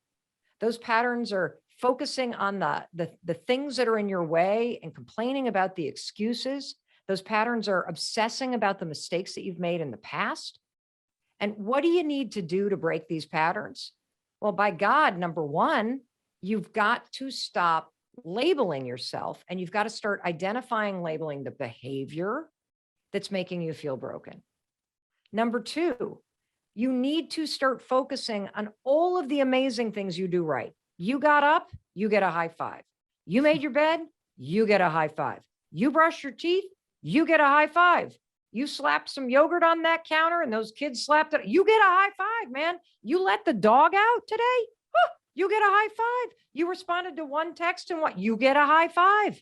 Those patterns are focusing on the things that are in your way and complaining about the excuses. Those patterns are obsessing about the mistakes that you've made in the past. And what do you need to do to break these patterns? Well, by God, number one, you've got to stop labeling yourself, and you've got to start identifying, labeling the behavior that's making you feel broken. Number two, you need to start focusing on all of the amazing things you do right. You got up, you get a high five. You made your bed, you get a high five. You brushed your teeth, you get a high five. You slapped some yogurt on that counter and those kids slapped it. You get a high five, man. You let the dog out today, you get a high five. You responded to one text and what? You get a high five.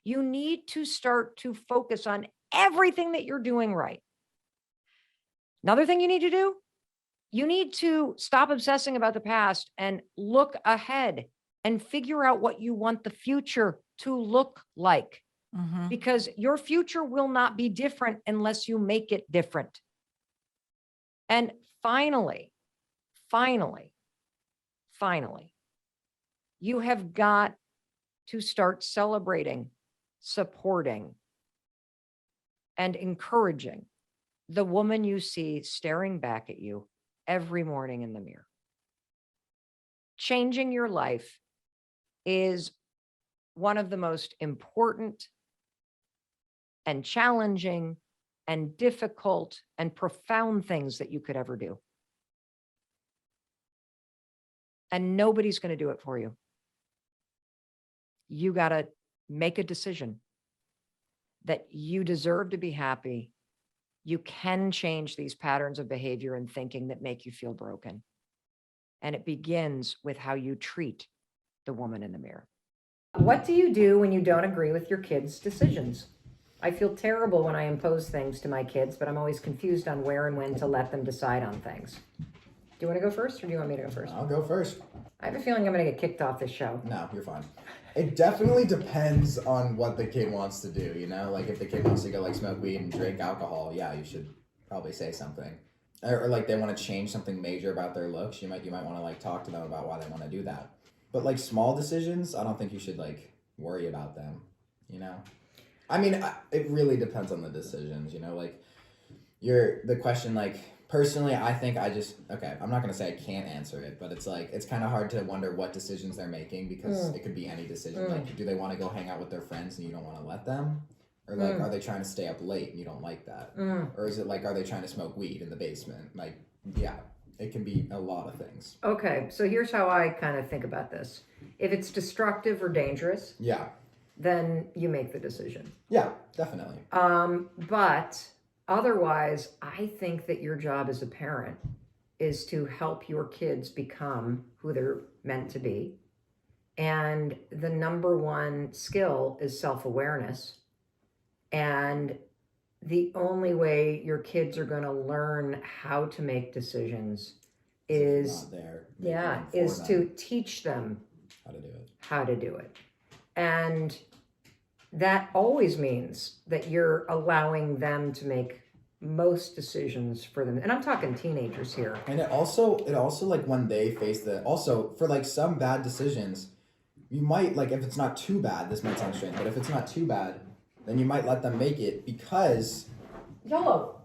You need to start to focus on everything that you're doing right. Another thing you need to do, you need to stop obsessing about the past and look ahead and figure out what you want the future to look like. Because your future will not be different unless you make it different. And finally, you have got to start celebrating, supporting, and encouraging the woman you see staring back at you every morning in the mirror. Changing your life is one of the most important and challenging and difficult and profound things that you could ever do. And nobody's going to do it for you. You got to make a decision that you deserve to be happy. You can change these patterns of behavior and thinking that make you feel broken. And it begins with how you treat the woman in the mirror. What do you do when you don't agree with your kids' decisions? I feel terrible when I impose things to my kids, but I'm always confused on where and when to let them decide on things. Do you want to go first or do you want me to go first? I'll go first. I have a feeling I'm going to get kicked off this show. No, you're fine. It definitely depends on what the kid wants to do, you know? Like if the kid wants to go like smoke weed and drink alcohol, yeah, you should probably say something. Or like they want to change something major about their looks, you might want to like talk to them about why they want to do that. But like small decisions, I don't think you should like worry about them, you know? I mean, it really depends on the decisions, you know, like the question, like personally, I think okay, I'm not going to say I can't answer it, but it's like, it's kind of hard to wonder what decisions they're making because it could be any decision. Like, do they want to go hang out with their friends and you don't want to let them? Or like, are they trying to stay up late and you don't like that? Or is it like, are they trying to smoke weed in the basement? Like, yeah, it can be a lot of things. Okay, so here's how I kind of think about this. If it's destructive or dangerous, yeah, then you make the decision. Yeah, definitely. But otherwise, I think that your job as a parent is to help your kids become who they're meant to be. And the number one skill is self-awareness. And the only way your kids are going to learn how to make decisions is to teach them how to do it. And that always means that you're allowing them to make most decisions for them. And I'm talking teenagers here. And it also like when they face for like some bad decisions, you might like, if it's not too bad, this might sound strange, but if it's not too bad, then you might let them make it because YOLO.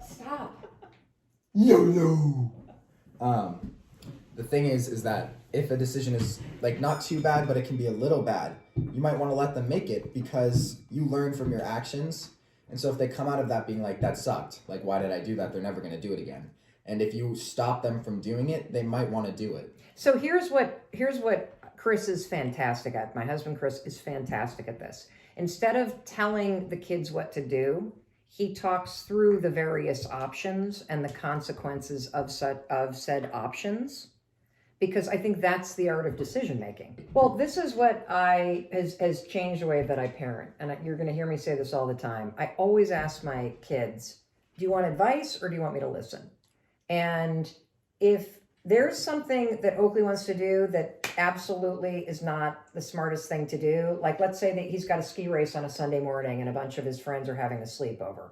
Stop. YOLO. The thing is that if a decision is like not too bad, but it can be a little bad, you might want to let them make it because you learn from your actions. And so if they come out of that being like, that sucked, like, why did I do that? They're never going to do it again. And if you stop them from doing it, they might want to do it. So here's what Chris is fantastic at. My husband, Chris, is fantastic at this. Instead of telling the kids what to do, he talks through the various options and the consequences of said options. Because I think that's the art of decision making. Well, this is what has changed the way that I parent. And you're going to hear me say this all the time. I always ask my kids, do you want advice or do you want me to listen? And if there's something that Oakley wants to do that absolutely is not the smartest thing to do, like let's say that he's got a ski race on a Sunday morning and a bunch of his friends are having a sleepover.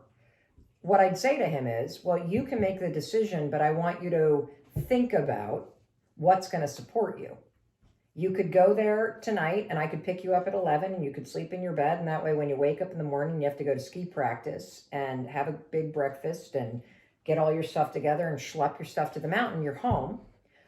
What I'd say to him is, well, you can make the decision, but I want you to think about what's going to support you. You could go there tonight and I could pick you up at 11 and you could sleep in your bed. And that way, when you wake up in the morning, you have to go to ski practice and have a big breakfast and get all your stuff together and schlep your stuff to the mountain, you're home.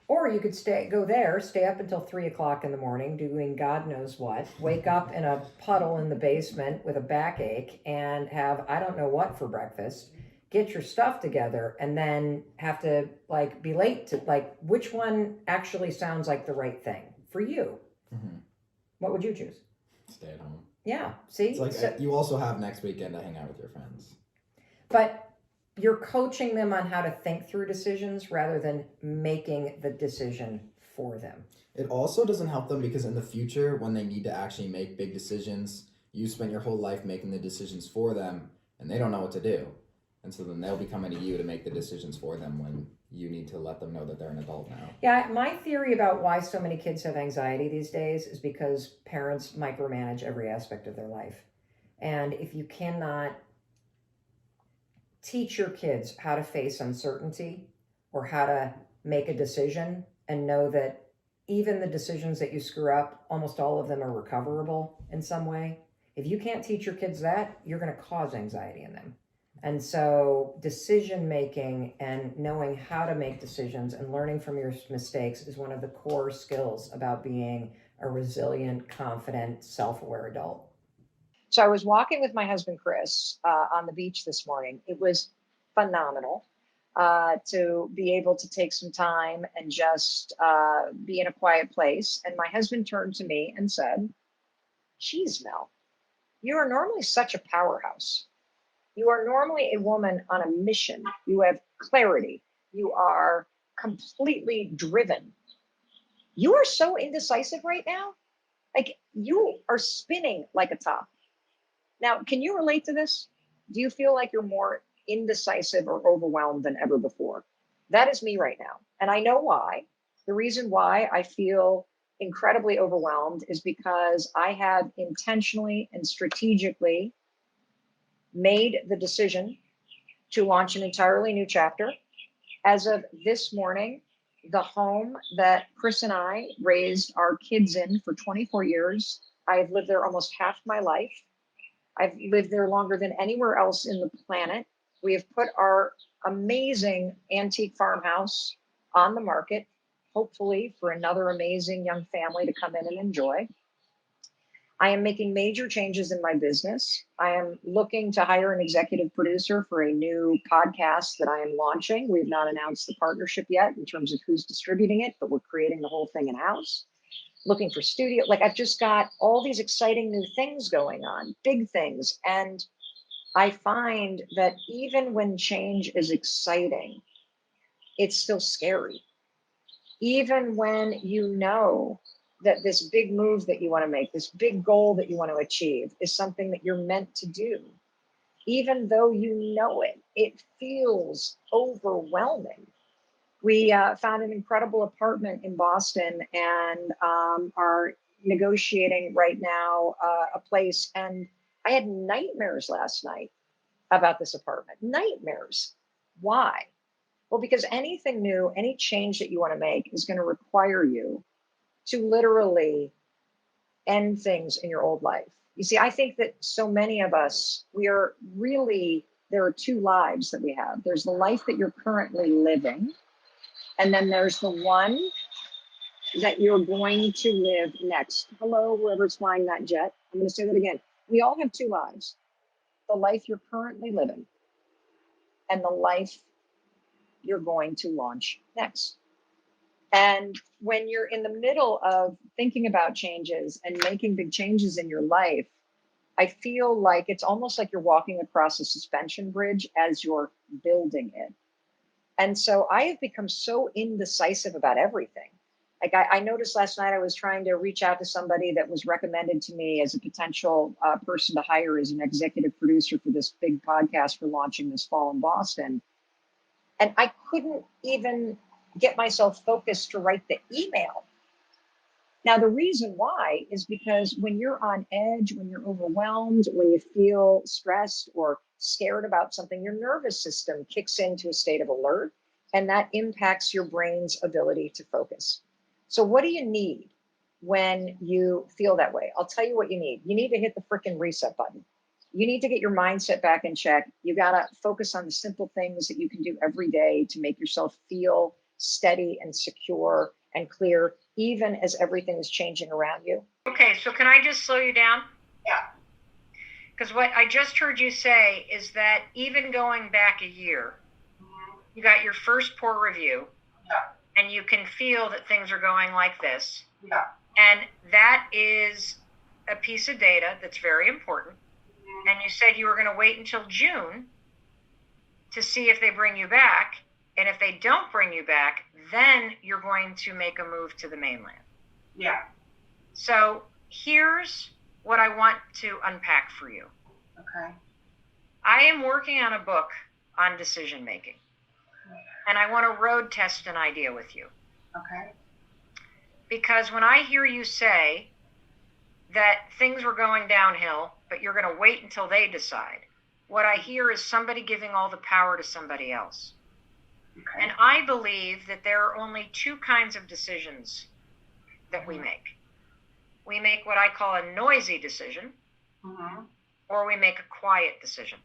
Or you could stay up until 3 o'clock in the morning doing God knows what, wake up in a puddle in the basement with a backache and have I don't know what for breakfast, get your stuff together and then have to like be late to like, which one actually sounds like the right thing for you? Mm-hmm. What would you choose? Stay at home. Yeah. See, it's like you also have next weekend to hang out with your friends. But you're coaching them on how to think through decisions rather than making the decision for them. It also doesn't help them because in the future, when they need to actually make big decisions, you spent your whole life making the decisions for them and they don't know what to do. And so then they'll be coming to you to make the decisions for them when you need to let them know that they're an adult now. Yeah, my theory about why so many kids have anxiety these days is because parents micromanage every aspect of their life. And if you cannot teach your kids how to face uncertainty or how to make a decision and know that even the decisions that you screw up, almost all of them are recoverable in some way. If you can't teach your kids that, you're going to cause anxiety in them. And so decision making and knowing how to make decisions and learning from your mistakes is one of the core skills about being a resilient, confident, self-aware adult. So I was walking with my husband, Chris, on the beach this morning. It was phenomenal to be able to take some time and just be in a quiet place. And my husband turned to me and said, "Geez, Mel, you are normally such a powerhouse. You are normally a woman on a mission. You have clarity. You are completely driven. You are so indecisive right now. Like you are spinning like a top." Now, can you relate to this? Do you feel like you're more indecisive or overwhelmed than ever before? That is me right now. And I know why. The reason why I feel incredibly overwhelmed is because I have intentionally and strategically made the decision to launch an entirely new chapter. As of this morning, the home that Chris and I raised our kids in for 24 years, I have lived there almost half my life. I've lived there longer than anywhere else in the planet. We have put our amazing antique farmhouse on the market, hopefully for another amazing young family to come in and enjoy. I am making major changes in my business. I am looking to hire an executive producer for a new podcast that I am launching. We've not announced the partnership yet in terms of who's distributing it, but we're creating the whole thing in-house. Looking for studio. Like I've just got all these exciting new things going on, big things. And I find that even when change is exciting, it's still scary. Even when you know that this big move that you want to make, this big goal that you want to achieve is something that you're meant to do. Even though you know it, it feels overwhelming. We found an incredible apartment in Boston and are negotiating right now a place. And I had nightmares last night about this apartment. Nightmares. Why? Well, because anything new, any change that you want to make is going to require you to literally end things in your old life. You see, I think that so many of us, there are two lives that we have. There's the life that you're currently living. And then there's the one that you're going to live next. Hello, whoever's flying that jet. I'm going to say that again. We all have two lives. The life you're currently living and the life you're going to launch next. And when you're in the middle of thinking about changes and making big changes in your life, I feel like it's almost like you're walking across a suspension bridge as you're building it. And so I have become so indecisive about everything. Like I noticed last night, I was trying to reach out to somebody that was recommended to me as a potential person to hire as an executive producer for this big podcast we're launching this fall in Boston. And I couldn't even get myself focused to write the email. Now, the reason why is because when you're on edge, when you're overwhelmed, when you feel stressed or scared about something, your nervous system kicks into a state of alert, and that impacts your brain's ability to focus. So what do you need when you feel that way? I'll tell you what you need. You need to hit the freaking reset button. You need to get your mindset back in check. You got to focus on the simple things that you can do every day to make yourself feel steady and secure and clear, even as everything is changing around you. Okay, so can I just slow you down? Yeah. Because what I just heard you say is that even going back a year, you got your first poor review, and you can feel that things are going like this. And that is a piece of data that's very important. And you said you were going to wait until June to see if they bring you back. And if they don't bring you back, then you're going to make a move to the mainland. Yeah. So here's what I want to unpack for you. Okay. I am working on a book on decision making. And I want to road test an idea with you. Okay. Because when I hear you say that things were going downhill, but you're going to wait until they decide, what I hear is somebody giving all the power to somebody else. Okay. And I believe that there are only two kinds of decisions that we make. We make what I call a noisy decision, or we make a quiet decision.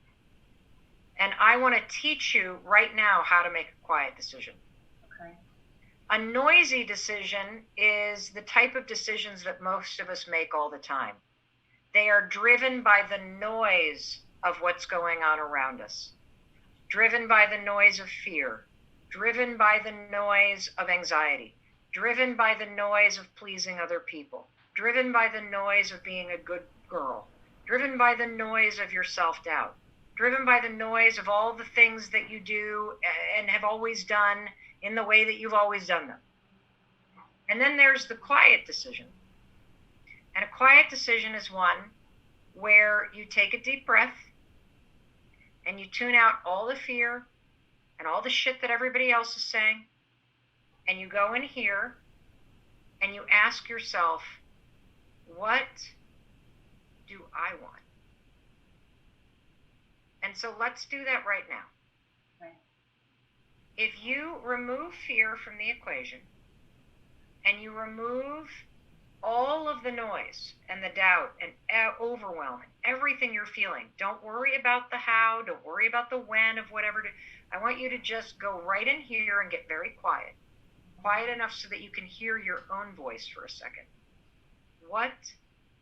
And I want to teach you right now how to make a quiet decision. Okay. A noisy decision is the type of decisions that most of us make all the time. They are driven by the noise of what's going on around us, driven by the noise of fear, driven by the noise of anxiety, driven by the noise of pleasing other people, driven by the noise of being a good girl, driven by the noise of your self-doubt, driven by the noise of all the things that you do and have always done in the way that you've always done them. And then there's the quiet decision. And a quiet decision is one where you take a deep breath and you tune out all the fear and all the shit that everybody else is saying, and you go in here and you ask yourself, what do I want? And so let's do that right now. Okay. If you remove fear from the equation and you remove all of the noise and the doubt and overwhelm and everything you're feeling, don't worry about the how, don't worry about the when of whatever. I want you to just go right in here and get very quiet. Quiet enough so that you can hear your own voice for a second. What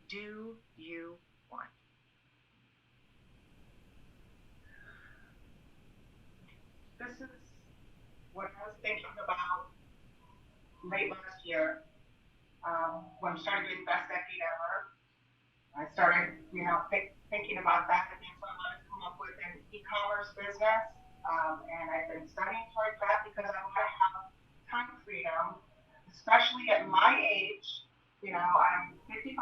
do you want? This is what I was thinking about late last year, when I started doing Best Decade Ever. I started, thinking about that and things I wanted to come up with an e-commerce business. And I've been studying towards that because I want to have time freedom, especially at my age. I'm 55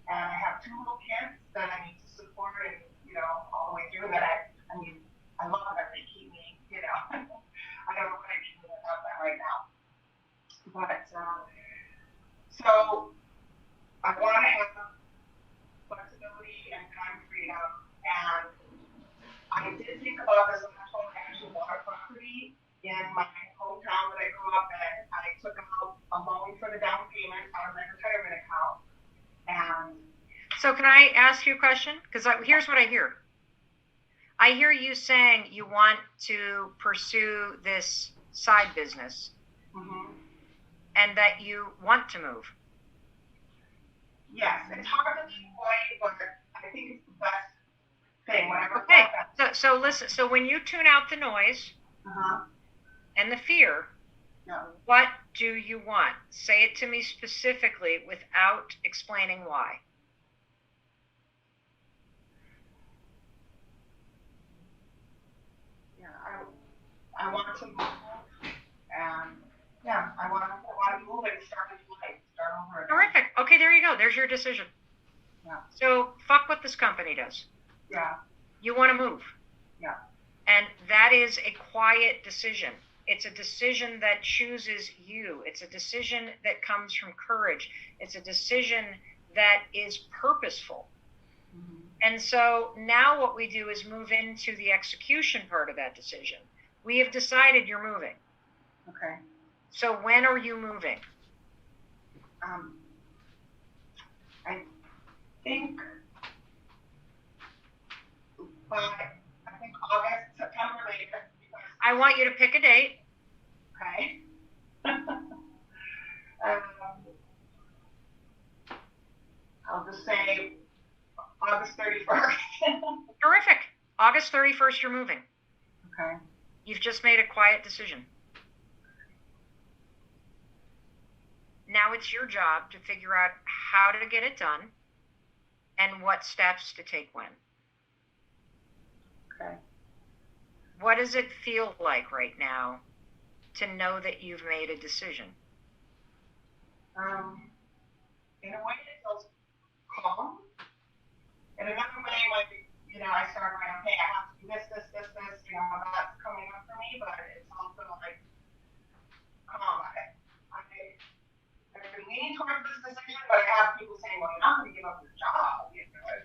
and I have two little kids that I need to support and, all the way through that. I love that they keep me, I don't know what I can do without that right now. But, so I want to have flexibility and time freedom. And I did think about this last one. I actually bought a property in my hometown that I grew up in. I took out a loan for the down payment out of my retirement account. And so can I ask you a question? Because here's what I hear. I hear you saying you want to pursue this side business and that you want to move. Yes, it's hard to be quiet, but I think it's the best thing. Okay, so listen. So when you tune out the noise and the fear, what do you want? Say it to me specifically without explaining why. I want to move, and I want to move and start a new life, start over again. Terrific. Okay, there you go. There's your decision. Yeah. So fuck what this company does. Yeah. You want to move. Yeah. And that is a quiet decision. It's a decision that chooses you. It's a decision that comes from courage. It's a decision that is purposeful. And so now what we do is move into the execution part of that decision. We have decided you're moving. Okay. So when are you moving? I think August, September latest. I want you to pick a date. Okay. I'll just say August August 31st. Terrific. August 31st, you're moving. Okay. You've just made a quiet decision. Now it's your job to figure out how to get it done and what steps to take when. Okay. What does it feel like right now to know that you've made a decision? In a way, it feels calm. In another way, like, I started going, okay, I have to do this, that's coming up for me, but it's also like, calm. I've been leaning towards this decision, but I have people saying, well, you're not going to give up your job.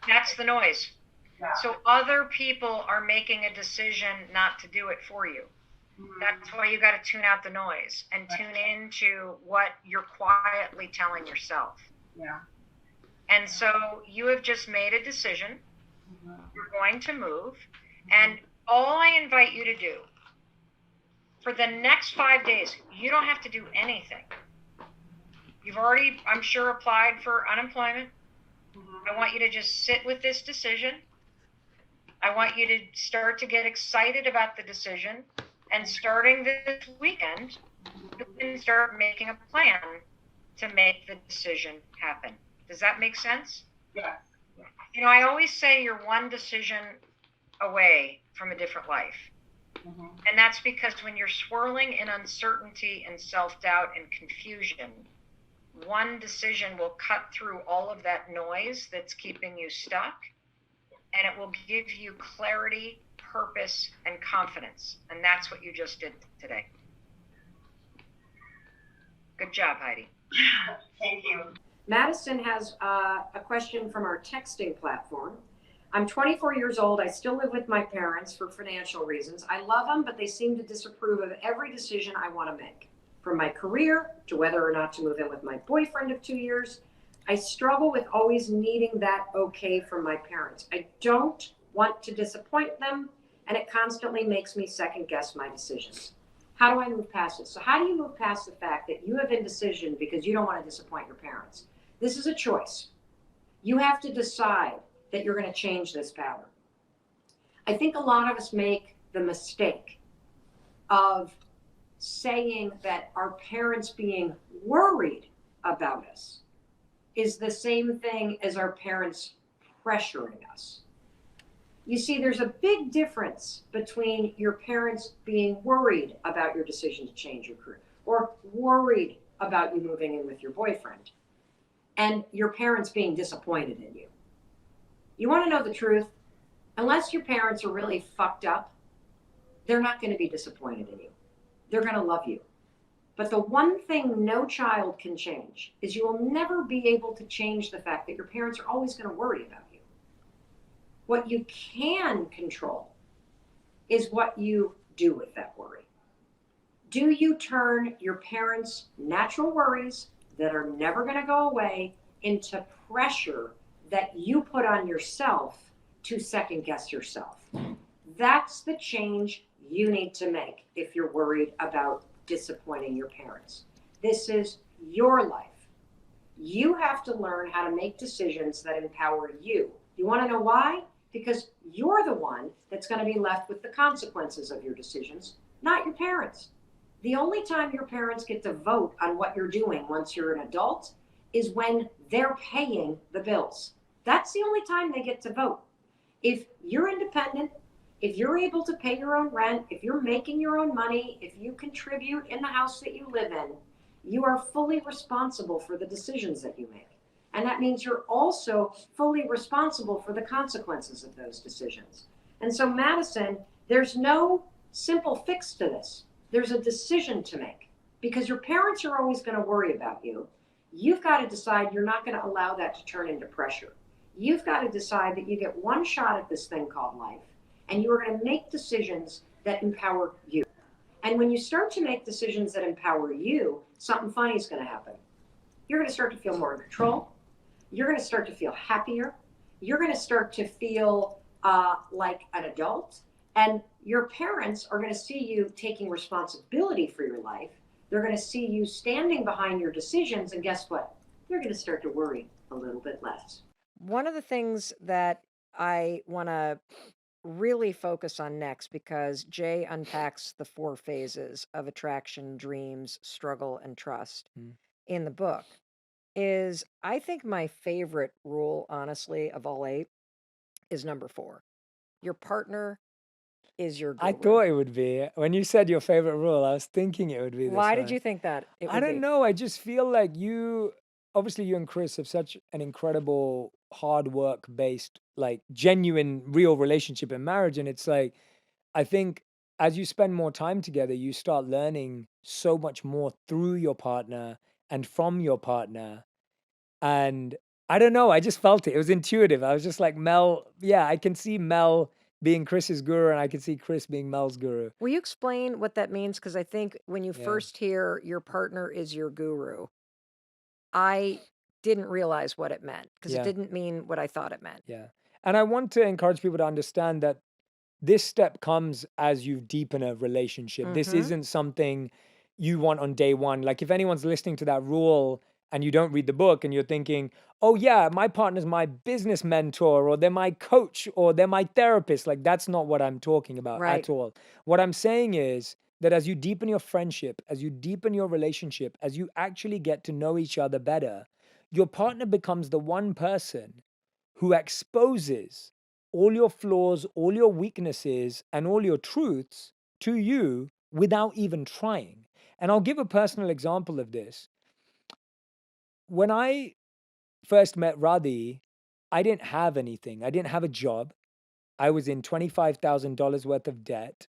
That's the noise. Yeah. So other people are making a decision not to do it for you. Mm-hmm. That's why you got to tune out the noise and tune into what you're quietly telling yourself. Yeah. And so you have just made a decision. Mm-hmm. You're going to move. Mm-hmm. And all I invite you to do for the next 5 days, you don't have to do anything. You've already, I'm sure, applied for unemployment. Mm-hmm. I want you to just sit with this decision. I want you to start to get excited about the decision. And starting this weekend, you can start making a plan to make the decision happen. Does that make sense? Yes. I always say you're one decision away from a different life. Mm-hmm. And that's because when you're swirling in uncertainty and self-doubt and confusion, one decision will cut through all of that noise that's keeping you stuck, and it will give you clarity, purpose, and confidence. And that's what you just did today. Good job, Heidi. Thank you. Madison has a question from our texting platform. I'm 24 years old. I still live with my parents for financial reasons. I love them, but they seem to disapprove of every decision I want to make. From my career to whether or not to move in with my boyfriend of 2 years, I struggle with always needing that okay from my parents. I don't want to disappoint them, and it constantly makes me second guess my decisions. How do I move past it? So how do you move past the fact that you have indecision because you don't want to disappoint your parents? This is a choice. You have to decide that you're going to change this pattern. I think a lot of us make the mistake of saying that our parents being worried about us is the same thing as our parents pressuring us. You see, there's a big difference between your parents being worried about your decision to change your career or worried about you moving in with your boyfriend and your parents being disappointed in you. You want to know the truth? Unless your parents are really fucked up, they're not going to be disappointed in you. They're going to love you. But the one thing no child can change is you will never be able to change the fact that your parents are always going to worry about you. What you can control is what you do with that worry. Do you turn your parents' natural worries that are never going to go away into pressure that you put on yourself to second guess yourself? That's the change you need to make if you're worried about disappointing your parents. This is your life. You have to learn how to make decisions that empower you. You want to know why? Because you're the one that's going to be left with the consequences of your decisions, not your parents. The only time your parents get to vote on what you're doing once you're an adult is when they're paying the bills. That's the only time they get to vote. If you're independent, if you're able to pay your own rent, if you're making your own money, if you contribute in the house that you live in, you are fully responsible for the decisions that you make. And that means you're also fully responsible for the consequences of those decisions. And so, Madison, there's no simple fix to this. There's a decision to make because your parents are always going to worry about you. You've got to decide you're not going to allow that to turn into pressure. You've got to decide that you get one shot at this thing called life, and you are going to make decisions that empower you. And when you start to make decisions that empower you, something funny is going to happen. You're going to start to feel more in control. You're going to start to feel happier. You're going to start to feel like an adult. And your parents are going to see you taking responsibility for your life. They're going to see you standing behind your decisions. And guess what? They're going to start to worry a little bit less. One of the things that I want to really focus on next, because Jay unpacks the 4 phases of attraction, dreams, struggle, and trust Mm. in the book, is I think my favorite rule, honestly, of all 8 is number 4. Your partner is your I guru. thought it would be. When you said your favorite rule, I was thinking it would be this Why did one. you think that it I would don't be? know. I just feel like obviously, you and Chris have such an incredible hard work based, like genuine, real relationship in marriage. And it's like, I think as you spend more time together, you start learning so much more through your partner and from your partner. And I don't know. I just felt it. It was intuitive. I was just like, Mel, yeah, I can see Mel being Chris's guru and I can see Chris being Mel's guru. Will you explain what that means? Because I think when you Yeah. first hear your partner is your guru, I didn't realize what it meant, because it Yeah. didn't mean what I thought it meant. Yeah. And I want to encourage people to understand that this step comes as you deepen a relationship. This Mhm. isn't something you want on day one. Like if anyone's listening to that rule and you don't read the book and you're thinking, oh yeah, my partner's my business mentor or they're my coach or they're my therapist. Like that's not what I'm talking about Right. at all. What I'm saying is that as you deepen your friendship, as you deepen your relationship, as you actually get to know each other better, your partner becomes the one person who exposes all your flaws, all your weaknesses, and all your truths to you without even trying. And I'll give a personal example of this. When I first met Radhi, I didn't have anything. I didn't have a job. I was in $25,000 worth of debt.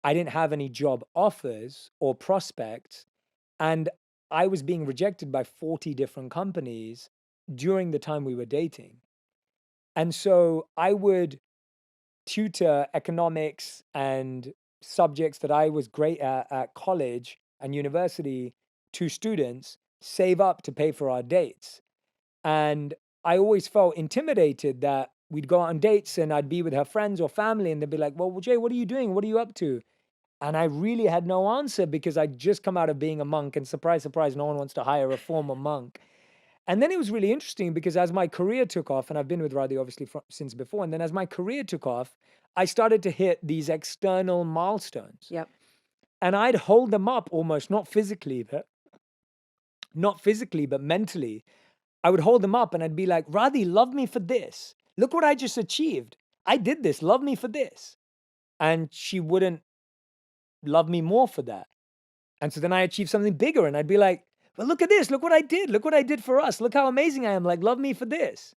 I didn't have any job offers or prospects. And I was being rejected by 40 different companies during the time we were dating. And so I would tutor economics and subjects that I was great at college and university to students, save up to pay for our dates. And I always felt intimidated that we'd go on dates and I'd be with her friends or family and they'd be like, well, Jay, what are you doing? What are you up to? And I really had no answer because I'd just come out of being a monk, and surprise, surprise, no one wants to hire a former monk. And then it was really interesting because as my career took off, and I've been with Radhi obviously since before, and then as my career took off, I started to hit these external milestones. Yep. And I'd hold them up almost, not physically, but mentally. I would hold them up and I'd be like, Radhi, love me for this. Look what I just achieved. I did this. Love me for this. And she wouldn't love me more for that. And so then I achieved something bigger and I'd be like, well, look at this. Look what I did. Look what I did for us. Look how amazing I am. Like, love me for this.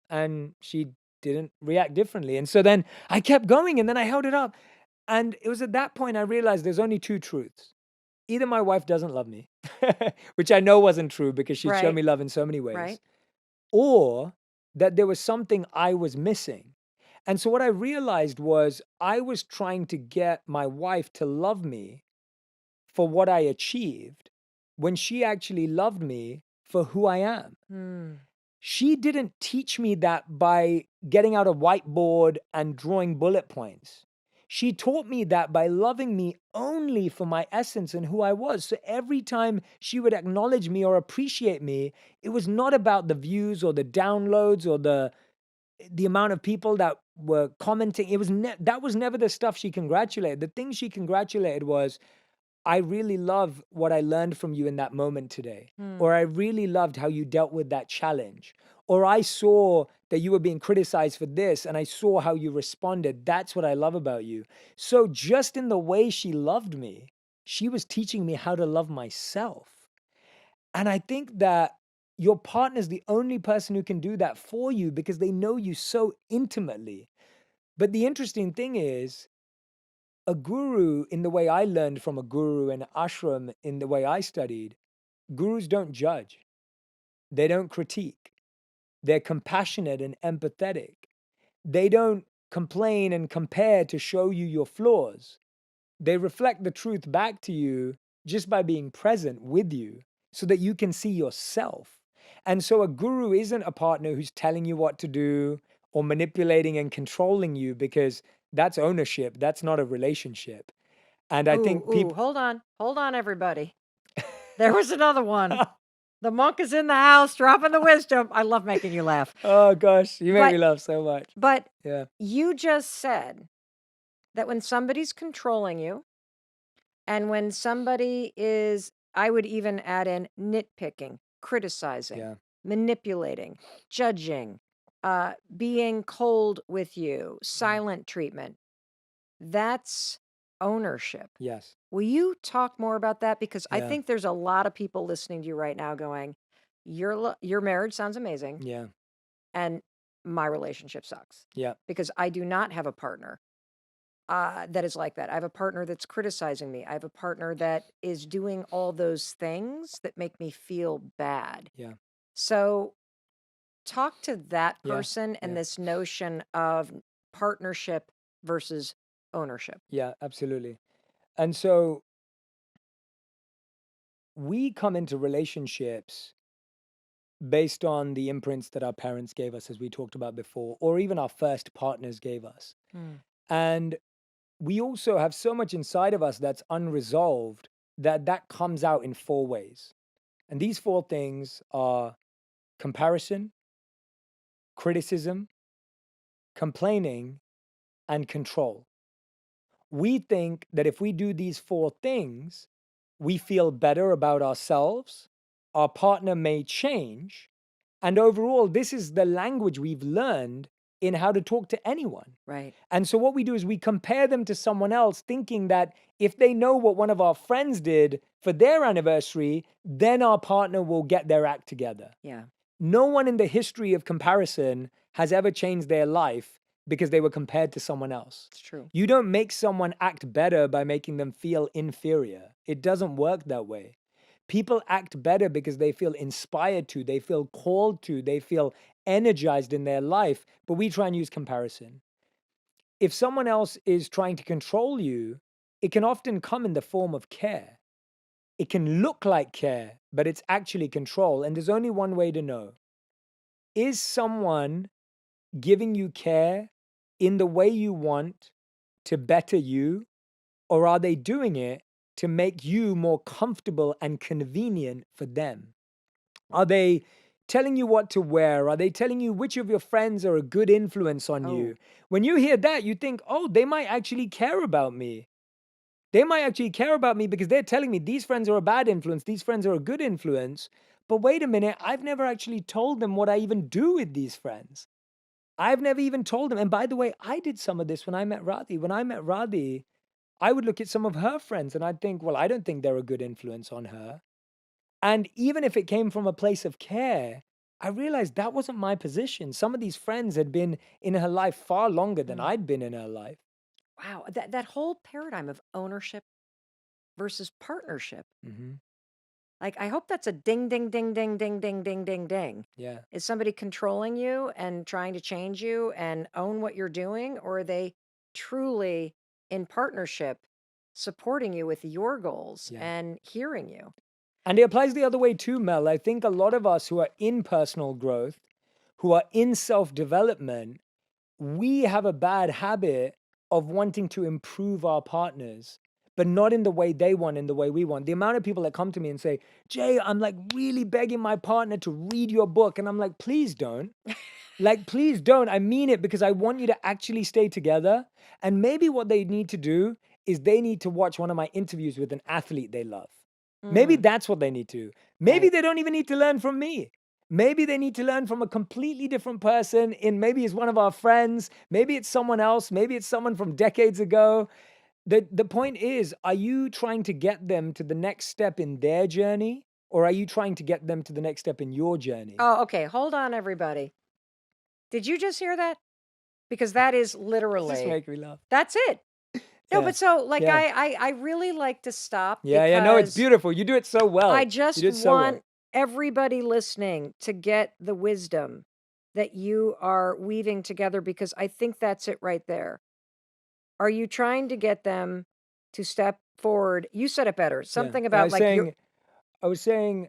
And she didn't react differently. And so then I kept going and then I held it up. And it was at that point I realized there's only 2 truths. Either my wife doesn't love me, which I know wasn't true because she'd shown Right. me love in so many ways, Right. or that there was something I was missing. And so what I realized was I was trying to get my wife to love me for what I achieved when she actually loved me for who I am. Mm. She didn't teach me that by getting out a whiteboard and drawing bullet points. She taught me that by loving me only for my essence and who I was. So every time she would acknowledge me or appreciate me, it was not about the views or the downloads or the amount of people that were commenting. It was that was never the stuff she congratulated. The thing she congratulated was, I really love what I learned from you in that moment today. Or I really loved how you dealt with that challenge. Or I saw that you were being criticized for this and I saw how you responded. That's what I love about you. So just in the way she loved me, she was teaching me how to love myself. And I think that your partner's the only person who can do that for you because they know you so intimately. But the interesting thing is, a guru, in the way I learned from a guru and ashram, in the way I studied, gurus don't judge. They don't critique. They're compassionate and empathetic. They don't complain and compare to show you your flaws. They reflect the truth back to you just by being present with you so that you can see yourself. And so a guru isn't a partner who's telling you what to do or manipulating and controlling you, because that's ownership. That's not a relationship. And I think people. Hold on, everybody. There was another one. The monk is in the house, dropping the wisdom. I love making you laugh. Oh gosh, you make But- me laugh so much. But Yeah. you just said that when somebody's controlling you and when somebody is, I would even add in nitpicking, criticizing, Yeah. manipulating, judging, being cold with you, silent treatment, that's ownership. Yes. Will you talk more about that? Because I Yeah. think there's a lot of people listening to you right now going, your marriage sounds amazing, Yeah. and my relationship sucks. Yeah. Because I do not have a partner that is like that. I have a partner that's criticizing me. I have a partner that is doing all those things that make me feel bad. Yeah. So talk to that Yeah, person and yeah. this notion of partnership versus ownership. Yeah, absolutely. And so we come into relationships based on the imprints that our parents gave us, as we talked about before, or even our first partners gave us. And we also have so much inside of us that's unresolved that comes out in 4 ways. And these 4 things are comparison, criticism, complaining, and control. We think that if we do these 4 things, we feel better about ourselves, our partner may change, and overall, this is the language we've learned in how to talk to anyone. Right. And so what we do is we compare them to someone else, thinking that if they know what one of our friends did for their anniversary, then our partner will get their act together. Yeah. No one in the history of comparison has ever changed their life because they were compared to someone else. It's true. You don't make someone act better by making them feel inferior. It doesn't work that way. People act better because they feel inspired to, they feel called to, they feel energized in their life, but we try and use comparison. If someone else is trying to control you, it can often come in the form of care. It can look like care, but it's actually control. And there's only one way to know. Is someone giving you care in the way you want to better you, or are they doing it to make you more comfortable and convenient for them? Are they telling you what to wear? Are they telling you which of your friends are a good influence on you? When you hear that, you think, oh, they might actually care about me. They might actually care about me because they're telling me these friends are a bad influence, these friends are a good influence. But wait a minute, I've never actually told them what I even do with these friends. I've never even told them. And by the way, I did some of this when I met Radhi. When I met Radhi, I would look at some of her friends and I'd think, well, I don't think they're a good influence on her. And even if it came from a place of care, I realized that wasn't my position. Some of these friends had been in her life far longer than I'd been in her life. Wow. That whole paradigm of ownership versus partnership. Mm-hmm. Like, I hope that's a ding, ding, ding, ding, ding, ding, ding, ding, ding. Yeah. Is somebody controlling you and trying to change you and own what you're doing? Or are they truly in partnership, supporting you with your goals Yeah. and hearing you? And it applies the other way too, Mel. I think a lot of us who are in personal growth, who are in self-development, we have a bad habit of wanting to improve our partners, but not in the way they want, in the way we want. The amount of people that come to me and say, Jay, I'm like really begging my partner to read your book. And I'm like, please don't. Like, please don't. I mean it because I want you to actually stay together. And maybe what they need to do is they need to watch one of my interviews with an athlete they love. Maybe that's what they need to. Maybe Right. they don't even need to learn from me. Maybe they need to learn from a completely different person maybe it's one of our friends, maybe it's someone else, maybe it's someone from decades ago. The point is, are you trying to get them to the next step in their journey, or are you trying to get them to the next step in your journey? Oh, okay. Hold on, everybody. Did you just hear that? Because that is Just literally, make me laugh. that's it. No, Yeah. but so like Yeah. I really like to stop Yeah, no, it's because beautiful. You do it so well. I You just do it so well. want everybody listening to get the wisdom that you are weaving together, because I think that's it right there. Are you trying to get them to step forward? You said it better. Yeah. Something And about like you're I was saying,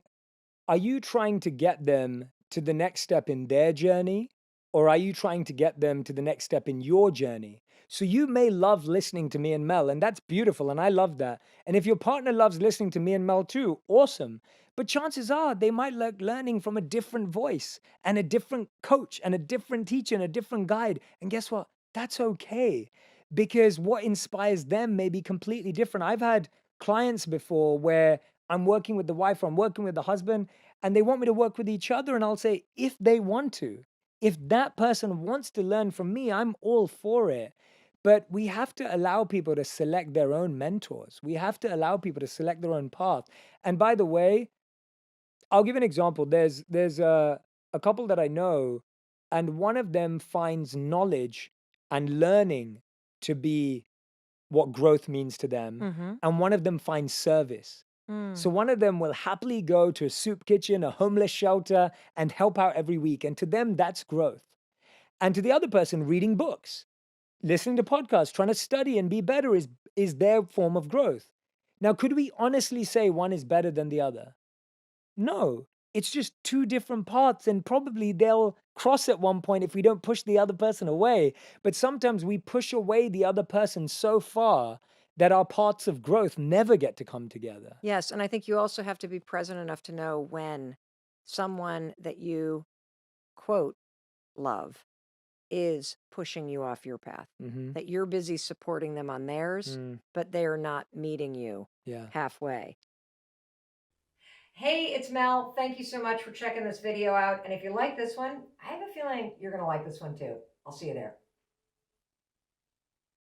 are you trying to get them to the next step in their journey, or are you trying to get them to the next step in your journey? So you may love listening to me and Mel, and that's beautiful, and I love that. And if your partner loves listening to me and Mel too, awesome. But chances are they might like learning from a different voice and a different coach and a different teacher and a different guide. And guess what? That's okay, because what inspires them may be completely different. I've had clients before where I'm working with the wife or I'm working with the husband, and they want me to work with each other. And I'll say, if they want to, if that person wants to learn from me, I'm all for it. But we have to allow people to select their own mentors. We have to allow people to select their own path. And by the way, I'll give an example. There's a couple that I know, and one of them finds knowledge and learning to be what growth means to them, Mm-hmm. and one of them finds service. So one of them will happily go to a soup kitchen, a homeless shelter, and help out every week. And to them, that's growth. And to the other person, reading books, listening to podcasts, trying to study and be better is their form of growth. Now, could we honestly say one is better than the other? No, it's just two different paths, and probably they'll cross at one point if we don't push the other person away. But sometimes we push away the other person so far that our paths of growth never get to come together. Yes, and I think you also have to be present enough to know when someone that you quote love is pushing you off your path. Mm-hmm. That you're busy supporting them on theirs, but they are not meeting you halfway. Hey, it's Mel. Thank you so much for checking this video out. And if you like this one, I have a feeling you're going to like this one too. I'll see you there.